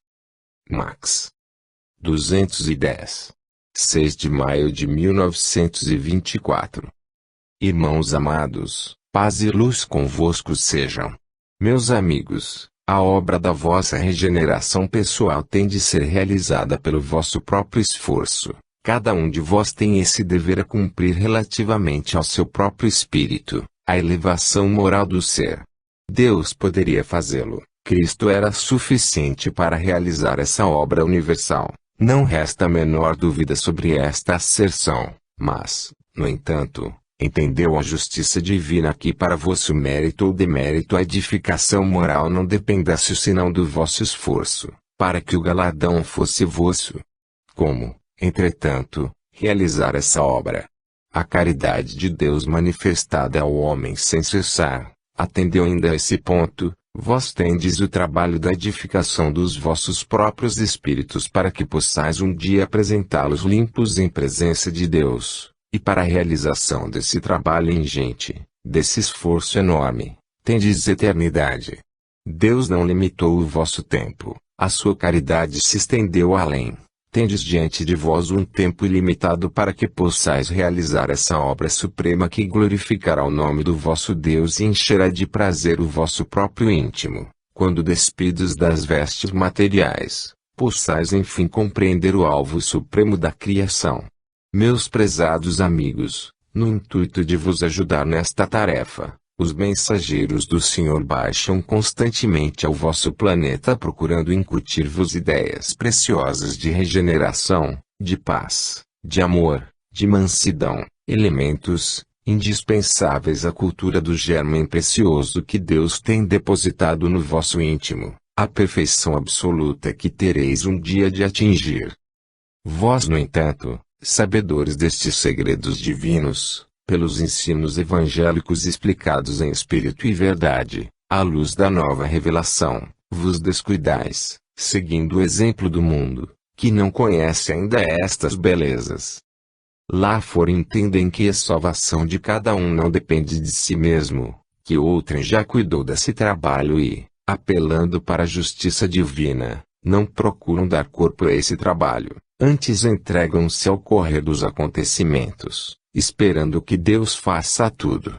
Max. 210. 6 de maio de 1924. Irmãos amados, paz e luz convosco sejam. Meus amigos, a obra da vossa regeneração pessoal tem de ser realizada pelo vosso próprio esforço. Cada um de vós tem esse dever a cumprir relativamente ao seu próprio espírito, a elevação moral do ser. Deus poderia fazê-lo, Cristo era suficiente para realizar essa obra universal. Não resta a menor dúvida sobre esta asserção, mas, no entanto, entendeu a justiça divina que para vosso mérito ou demérito a edificação moral não dependesse senão do vosso esforço, para que o galardão fosse vosso. Como, entretanto, realizar essa obra? A caridade de Deus manifestada ao homem sem cessar, atendeu ainda a esse ponto, vós tendes o trabalho da edificação dos vossos próprios espíritos para que possais um dia apresentá-los limpos em presença de Deus, e para a realização desse trabalho ingente, desse esforço enorme, tendes eternidade. Deus não limitou o vosso tempo, a sua caridade se estendeu além. Tendes diante de vós um tempo ilimitado para que possais realizar essa obra suprema que glorificará o nome do vosso Deus e encherá de prazer o vosso próprio íntimo, quando despidos das vestes materiais, possais enfim compreender o alvo supremo da criação. Meus prezados amigos, no intuito de vos ajudar nesta tarefa, os mensageiros do Senhor baixam constantemente ao vosso planeta procurando incutir-vos ideias preciosas de regeneração, de paz, de amor, de mansidão, elementos indispensáveis à cultura do germe precioso que Deus tem depositado no vosso íntimo, a perfeição absoluta que tereis um dia de atingir. Vós, no entanto, sabedores destes segredos divinos, pelos ensinos evangélicos explicados em espírito e verdade, à luz da nova revelação, vos descuidais, seguindo o exemplo do mundo, que não conhece ainda estas belezas. Lá fora entendem que a salvação de cada um não depende de si mesmo, que outrem já cuidou desse trabalho e, apelando para a justiça divina, não procuram dar corpo a esse trabalho, antes entregam-se ao correr dos acontecimentos, esperando que Deus faça tudo.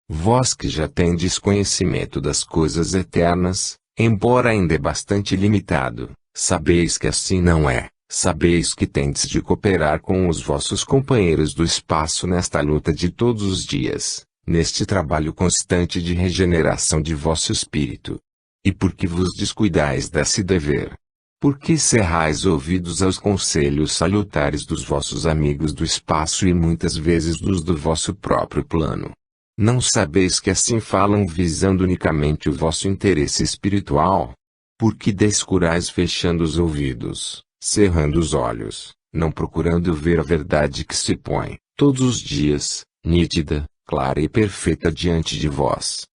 Vós que já tendes conhecimento das coisas eternas, embora ainda bastante limitado, sabeis que assim não é, sabeis que tendes de cooperar com os vossos companheiros do espaço nesta luta de todos os dias, neste trabalho constante de regeneração de vosso espírito. E por que vos descuidais desse dever? Por que cerrais ouvidos aos conselhos salutares dos vossos amigos do espaço e muitas vezes dos do vosso próprio plano? Não sabeis que assim falam visando unicamente o vosso interesse espiritual? Por que descurais fechando os ouvidos, cerrando os olhos, não procurando ver a verdade que se põe, todos os dias, nítida, clara e perfeita diante de vós?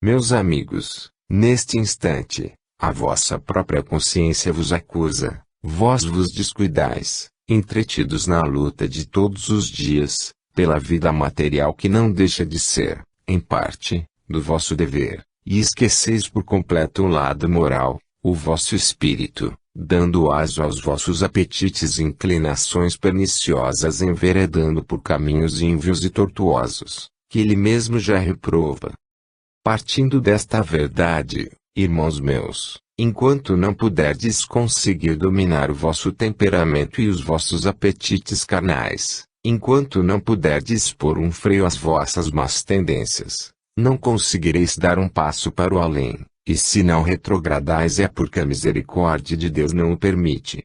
Meus amigos, neste instante, a vossa própria consciência vos acusa, vós vos descuidais, entretidos na luta de todos os dias, pela vida material que não deixa de ser, em parte, do vosso dever, e esqueceis por completo o lado moral, o vosso espírito, dando aso aos vossos apetites e inclinações perniciosas enveredando por caminhos ínvios e tortuosos, que ele mesmo já reprova. Partindo desta verdade, irmãos meus, enquanto não puderdes conseguir dominar o vosso temperamento e os vossos apetites carnais, enquanto não puderdes pôr um freio às vossas más tendências, não conseguireis dar um passo para o além, e se não retrogradais é porque a misericórdia de Deus não o permite.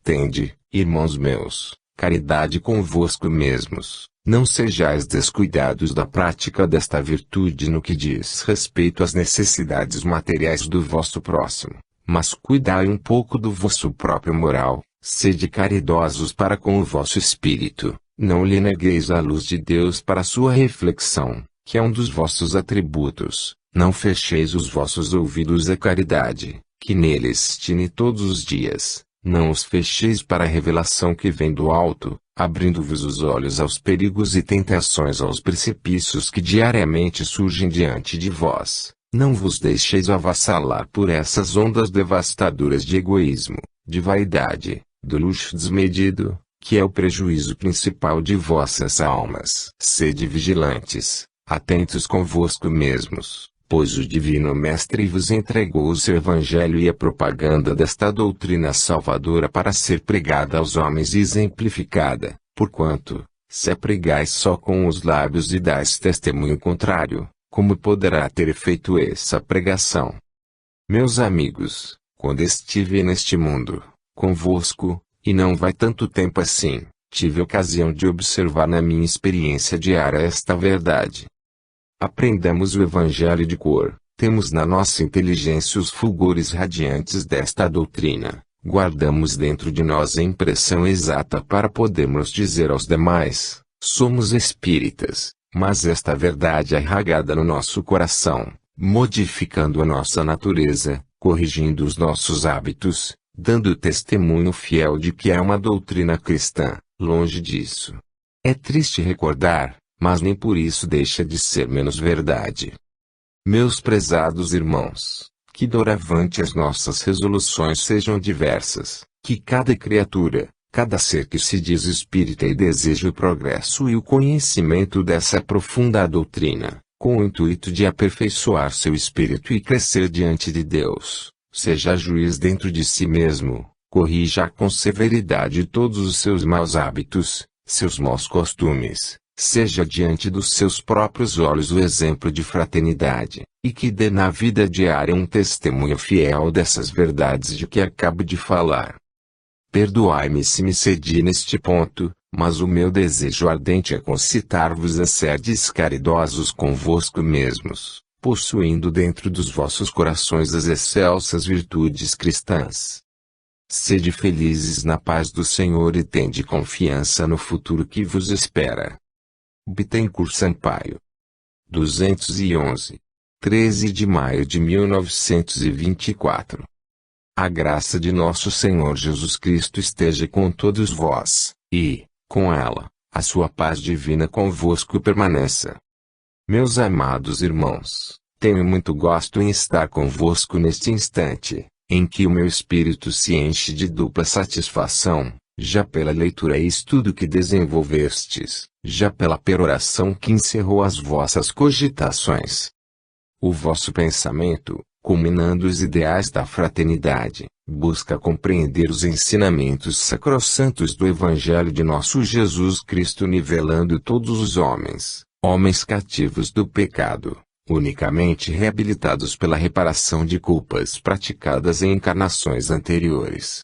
Tende, irmãos meus, caridade convosco mesmos, não sejais descuidados da prática desta virtude no que diz respeito às necessidades materiais do vosso próximo, mas cuidai um pouco do vosso próprio moral, sede caridosos para com o vosso espírito. Não lhe negueis a luz de Deus para sua reflexão, que é um dos vossos atributos. Não fecheis os vossos ouvidos à caridade, que neles tine todos os dias. Não os fecheis para a revelação que vem do alto, abrindo-vos os olhos aos perigos e tentações aos precipícios que diariamente surgem diante de vós. Não vos deixeis avassalar por essas ondas devastadoras de egoísmo, de vaidade, do luxo desmedido, que é o prejuízo principal de vossas almas. Sede vigilantes, atentos convosco mesmos, pois o Divino Mestre vos entregou o seu Evangelho e a propaganda desta doutrina salvadora para ser pregada aos homens e exemplificada, porquanto, se a pregais só com os lábios e dais testemunho contrário, como poderá ter efeito essa pregação? Meus amigos, quando estive neste mundo, convosco, e não vai tanto tempo assim, tive ocasião de observar na minha experiência diária esta verdade. Aprendamos o Evangelho de cor, temos na nossa inteligência os fulgores radiantes desta doutrina, guardamos dentro de nós a impressão exata para podermos dizer aos demais, somos espíritas, mas esta verdade é arraigada no nosso coração, modificando a nossa natureza, corrigindo os nossos hábitos, dando testemunho fiel de que é uma doutrina cristã, longe disso. É triste recordar, mas nem por isso deixa de ser menos verdade. Meus prezados irmãos, que doravante as nossas resoluções sejam diversas, que cada criatura, cada ser que se diz espírita e deseja o progresso e o conhecimento dessa profunda doutrina, com o intuito de aperfeiçoar seu espírito e crescer diante de Deus, seja juiz dentro de si mesmo, corrija com severidade todos os seus maus hábitos, seus maus costumes, seja diante dos seus próprios olhos o exemplo de fraternidade, e que dê na vida diária um testemunho fiel dessas verdades de que acabo de falar. Perdoai-me se me cedi neste ponto, mas o meu desejo ardente é concitar-vos a serdes caridosos convosco mesmos, possuindo dentro dos vossos corações as excelsas virtudes cristãs. Sede felizes na paz do Senhor e tende confiança no futuro que vos espera. Bittencourt Sampaio. 211. 13 de maio de 1924. A graça de nosso Senhor Jesus Cristo esteja com todos vós, e, com ela, a sua paz divina convosco permaneça. Meus amados irmãos, tenho muito gosto em estar convosco neste instante, em que o meu espírito se enche de dupla satisfação, já pela leitura e estudo que desenvolvestes, já pela peroração que encerrou as vossas cogitações. O vosso pensamento, culminando os ideais da fraternidade, busca compreender os ensinamentos sacrossantos do Evangelho de nosso Jesus Cristo nivelando todos os homens, homens cativos do pecado, unicamente reabilitados pela reparação de culpas praticadas em encarnações anteriores.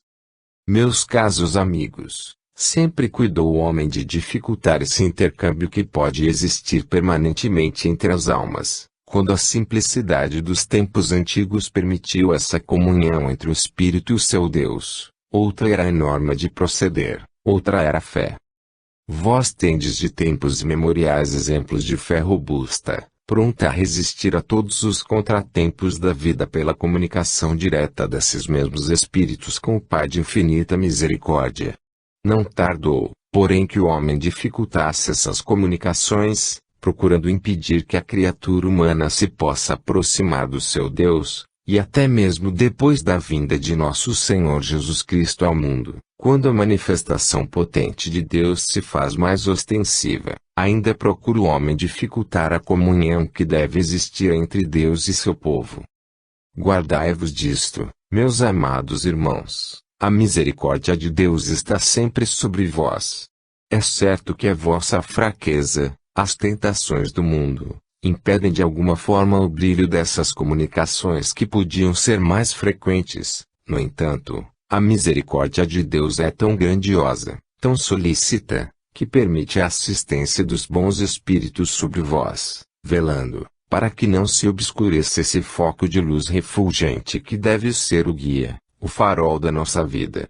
Meus caros amigos, sempre cuidou o homem de dificultar esse intercâmbio que pode existir permanentemente entre as almas, quando a simplicidade dos tempos antigos permitiu essa comunhão entre o Espírito e o seu Deus. Outra era a norma de proceder, outra era a fé. Vós tendes de tempos imemoriais exemplos de fé robusta, pronta a resistir a todos os contratempos da vida pela comunicação direta desses mesmos Espíritos com o Pai de infinita misericórdia. Não tardou, porém, que o homem dificultasse essas comunicações, procurando impedir que a criatura humana se possa aproximar do seu Deus, e até mesmo depois da vinda de nosso Senhor Jesus Cristo ao mundo, quando a manifestação potente de Deus se faz mais ostensiva, ainda procura o homem dificultar a comunhão que deve existir entre Deus e seu povo. Guardai-vos disto, meus amados irmãos, a misericórdia de Deus está sempre sobre vós. É certo que a vossa fraqueza, as tentações do mundo, impedem de alguma forma o brilho dessas comunicações que podiam ser mais frequentes. No entanto, a misericórdia de Deus é tão grandiosa, tão solícita, que permite a assistência dos bons espíritos sobre vós, velando, para que não se obscureça esse foco de luz refulgente que deve ser o guia, o farol da nossa vida.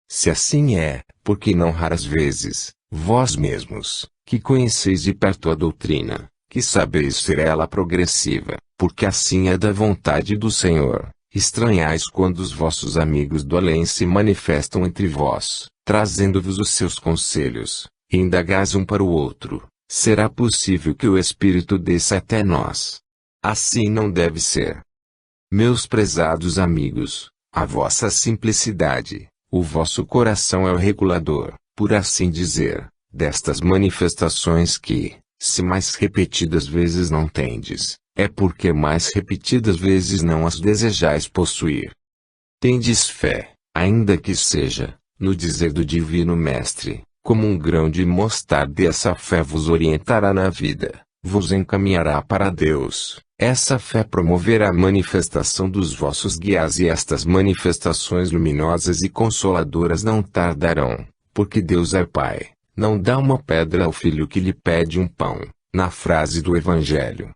Se assim é, porque não raras vezes, vós mesmos, que conheceis de perto a doutrina, que sabeis ser ela progressiva, porque assim é da vontade do Senhor, estranhais quando os vossos amigos do além se manifestam entre vós, trazendo-vos os seus conselhos, e indagais um para o outro, será possível que o Espírito desça até nós? Assim não deve ser. Meus prezados amigos, a vossa simplicidade, o vosso coração é o regulador, por assim dizer, destas manifestações que, se mais repetidas vezes não tendes, é porque mais repetidas vezes não as desejais possuir. Tendes fé, ainda que seja, no dizer do Divino Mestre, como um grão de mostarda, e essa fé vos orientará na vida, vos encaminhará para Deus. Essa fé promoverá a manifestação dos vossos guias, e estas manifestações luminosas e consoladoras não tardarão, porque Deus é Pai. Não dá uma pedra ao filho que lhe pede um pão, na frase do Evangelho.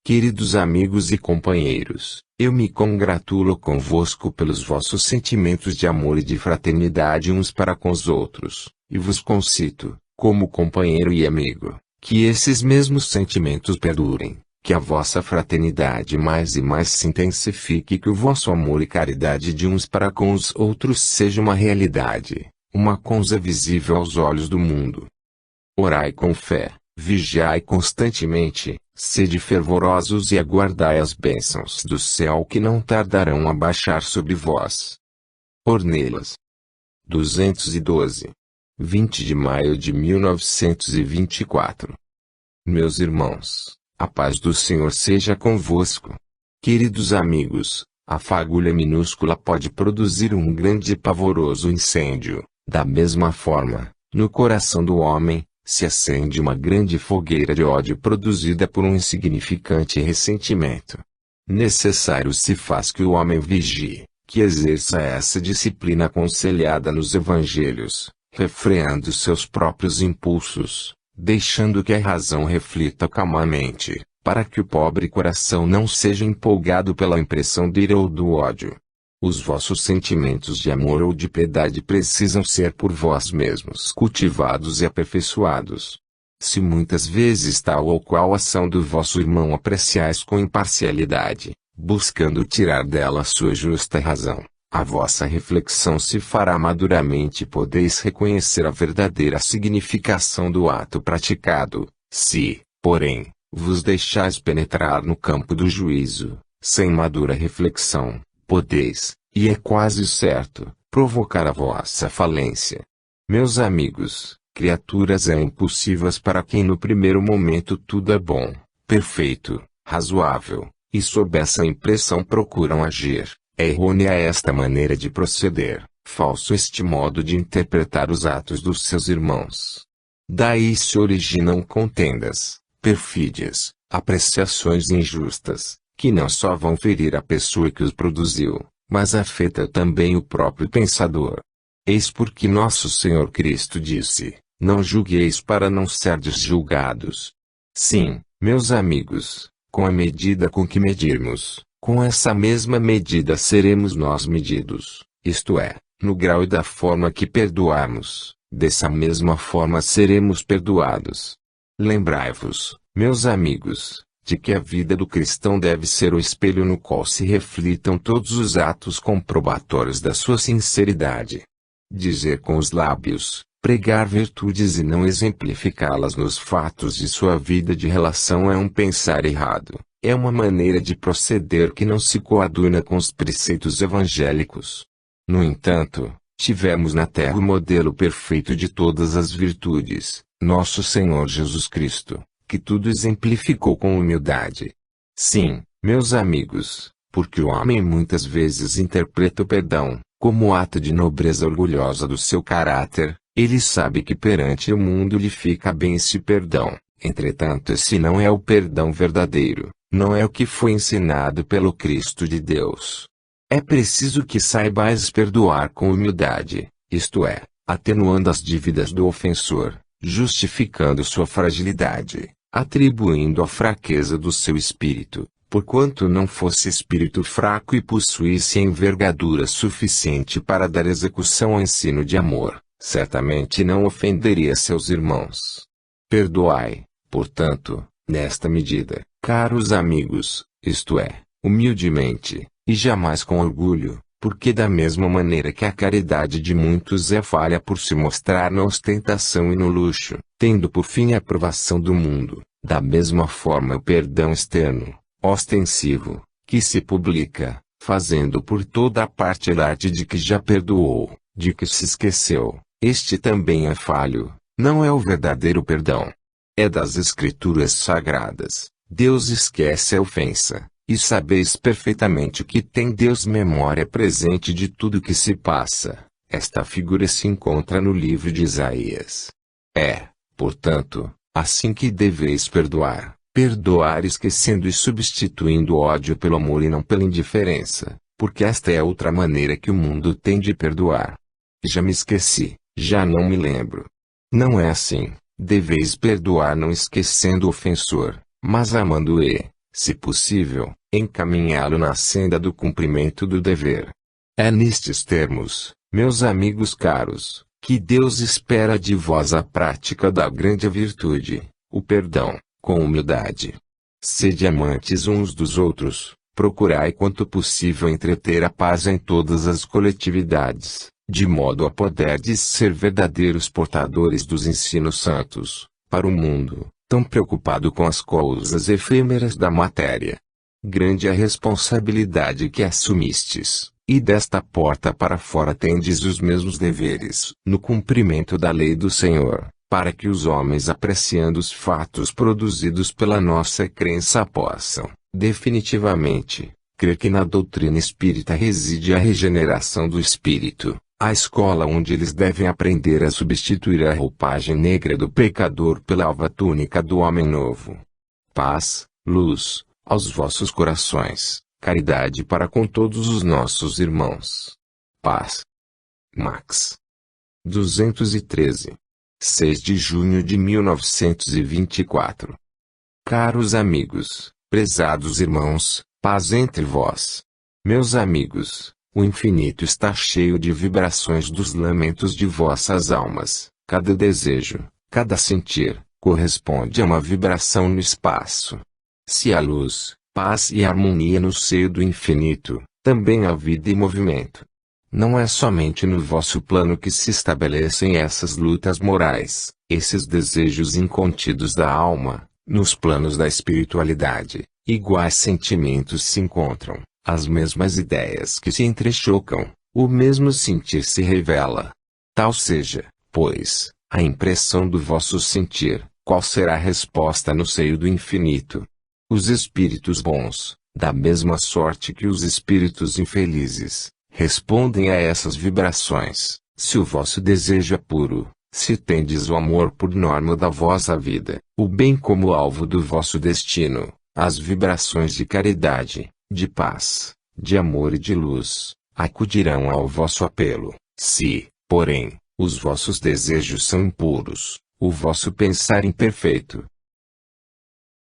Queridos amigos e companheiros, eu me congratulo convosco pelos vossos sentimentos de amor e de fraternidade uns para com os outros, e vos concito, como companheiro e amigo, que esses mesmos sentimentos perdurem, que a vossa fraternidade mais e mais se intensifique, que o vosso amor e caridade de uns para com os outros seja uma realidade, uma coisa visível aos olhos do mundo. Orai com fé, vigiai constantemente, sede fervorosos e aguardai as bênçãos do céu que não tardarão a baixar sobre vós. Ornelas 212. 20 de maio de 1924. Meus irmãos, a paz do Senhor seja convosco. Queridos amigos, a fagulha minúscula pode produzir um grande e pavoroso incêndio. Da mesma forma, no coração do homem, se acende uma grande fogueira de ódio produzida por um insignificante ressentimento. Necessário se faz que o homem vigie, que exerça essa disciplina aconselhada nos Evangelhos, refreando seus próprios impulsos, deixando que a razão reflita calmamente, para que o pobre coração não seja empolgado pela impressão de ira ou do ódio. Os vossos sentimentos de amor ou de piedade precisam ser por vós mesmos cultivados e aperfeiçoados. Se muitas vezes tal ou qual ação do vosso irmão apreciais com imparcialidade, buscando tirar dela sua justa razão, a vossa reflexão se fará maduramente e podeis reconhecer a verdadeira significação do ato praticado. Se, porém, vos deixais penetrar no campo do juízo, sem madura reflexão, podeis, e é quase certo, provocar a vossa falência. Meus amigos, criaturas impulsivas para quem no primeiro momento tudo é bom, perfeito, razoável, e sob essa impressão procuram agir, é errônea esta maneira de proceder, falso este modo de interpretar os atos dos seus irmãos. Daí se originam contendas, perfídias, apreciações injustas, que não só vão ferir a pessoa que os produziu, mas afeta também o próprio pensador. Eis porque nosso Senhor Cristo disse: não julgueis para não serdes julgados. Sim, meus amigos, com a medida com que medirmos, com essa mesma medida seremos nós medidos, isto é, no grau e da forma que perdoarmos, dessa mesma forma seremos perdoados. Lembrai-vos, meus amigos, de que a vida do cristão deve ser o espelho no qual se reflitam todos os atos comprobatórios da sua sinceridade. Dizer com os lábios, pregar virtudes e não exemplificá-las nos fatos de sua vida de relação é um pensar errado, é uma maneira de proceder que não se coaduna com os preceitos evangélicos. No entanto, tivemos na terra o modelo perfeito de todas as virtudes, nosso Senhor Jesus Cristo, que tudo exemplificou com humildade. Sim, meus amigos, porque o homem muitas vezes interpreta o perdão como ato de nobreza orgulhosa do seu caráter. Ele sabe que perante o mundo lhe fica bem esse perdão, entretanto esse não é o perdão verdadeiro, não é o que foi ensinado pelo Cristo de Deus. É preciso que saibais perdoar com humildade, isto é, atenuando as dívidas do ofensor, justificando sua fragilidade, atribuindo a fraqueza do seu espírito, porquanto não fosse espírito fraco e possuísse envergadura suficiente para dar execução ao ensino de amor, certamente não ofenderia seus irmãos. Perdoai, portanto, nesta medida, caros amigos, isto é, humildemente, e jamais com orgulho, porque da mesma maneira que a caridade de muitos é falha por se mostrar na ostentação e no luxo, tendo por fim a aprovação do mundo, da mesma forma o perdão externo, ostensivo, que se publica, fazendo por toda a parte alarde de que já perdoou, de que se esqueceu, este também é falho, não é o verdadeiro perdão. É das Escrituras Sagradas, Deus esquece a ofensa. E sabeis perfeitamente que tem Deus memória presente de tudo que se passa. Esta figura se encontra no livro de Isaías. É, portanto, assim que deveis perdoar, perdoar esquecendo e substituindo o ódio pelo amor e não pela indiferença, porque esta é outra maneira que o mundo tem de perdoar. Já me esqueci, já não me lembro. Não é assim, deveis perdoar não esquecendo o ofensor, mas amando-o. Se possível, encaminhá-lo na senda do cumprimento do dever. É nestes termos, meus amigos caros, que Deus espera de vós a prática da grande virtude, o perdão, com humildade. Sede amantes uns dos outros, procurai quanto possível entreter a paz em todas as coletividades, de modo a poderdes ser verdadeiros portadores dos ensinos santos, para o mundo tão preocupado com as coisas efêmeras da matéria. Grande a responsabilidade que assumistes, e desta porta para fora tendes os mesmos deveres, no cumprimento da lei do Senhor, para que os homens apreciando os fatos produzidos pela nossa crença possam, definitivamente, crer que na doutrina espírita reside a regeneração do espírito, a escola onde eles devem aprender a substituir a roupagem negra do pecador pela alva túnica do homem novo. Paz, luz, aos vossos corações, caridade para com todos os nossos irmãos. Paz. Max. 213. 6 de junho de 1924. Caros amigos, prezados irmãos, paz entre vós. Meus amigos, o infinito está cheio de vibrações dos lamentos de vossas almas. Cada desejo, cada sentir, corresponde a uma vibração no espaço. Se há luz, paz e harmonia no seio do infinito, também há vida e movimento. Não é somente no vosso plano que se estabelecem essas lutas morais, esses desejos incontidos da alma. Nos planos da espiritualidade, iguais sentimentos se encontram. As mesmas ideias que se entrechocam, o mesmo sentir se revela. Tal seja, pois, a impressão do vosso sentir, qual será a resposta no seio do infinito. Os espíritos bons, da mesma sorte que os espíritos infelizes, respondem a essas vibrações. Se o vosso desejo é puro, Se tendes o amor por norma da vossa vida, o bem como alvo do vosso destino, as vibrações de caridade, de paz, de amor e de luz, acudirão ao vosso apelo. Se, porém, os vossos desejos são impuros, o vosso pensar imperfeito,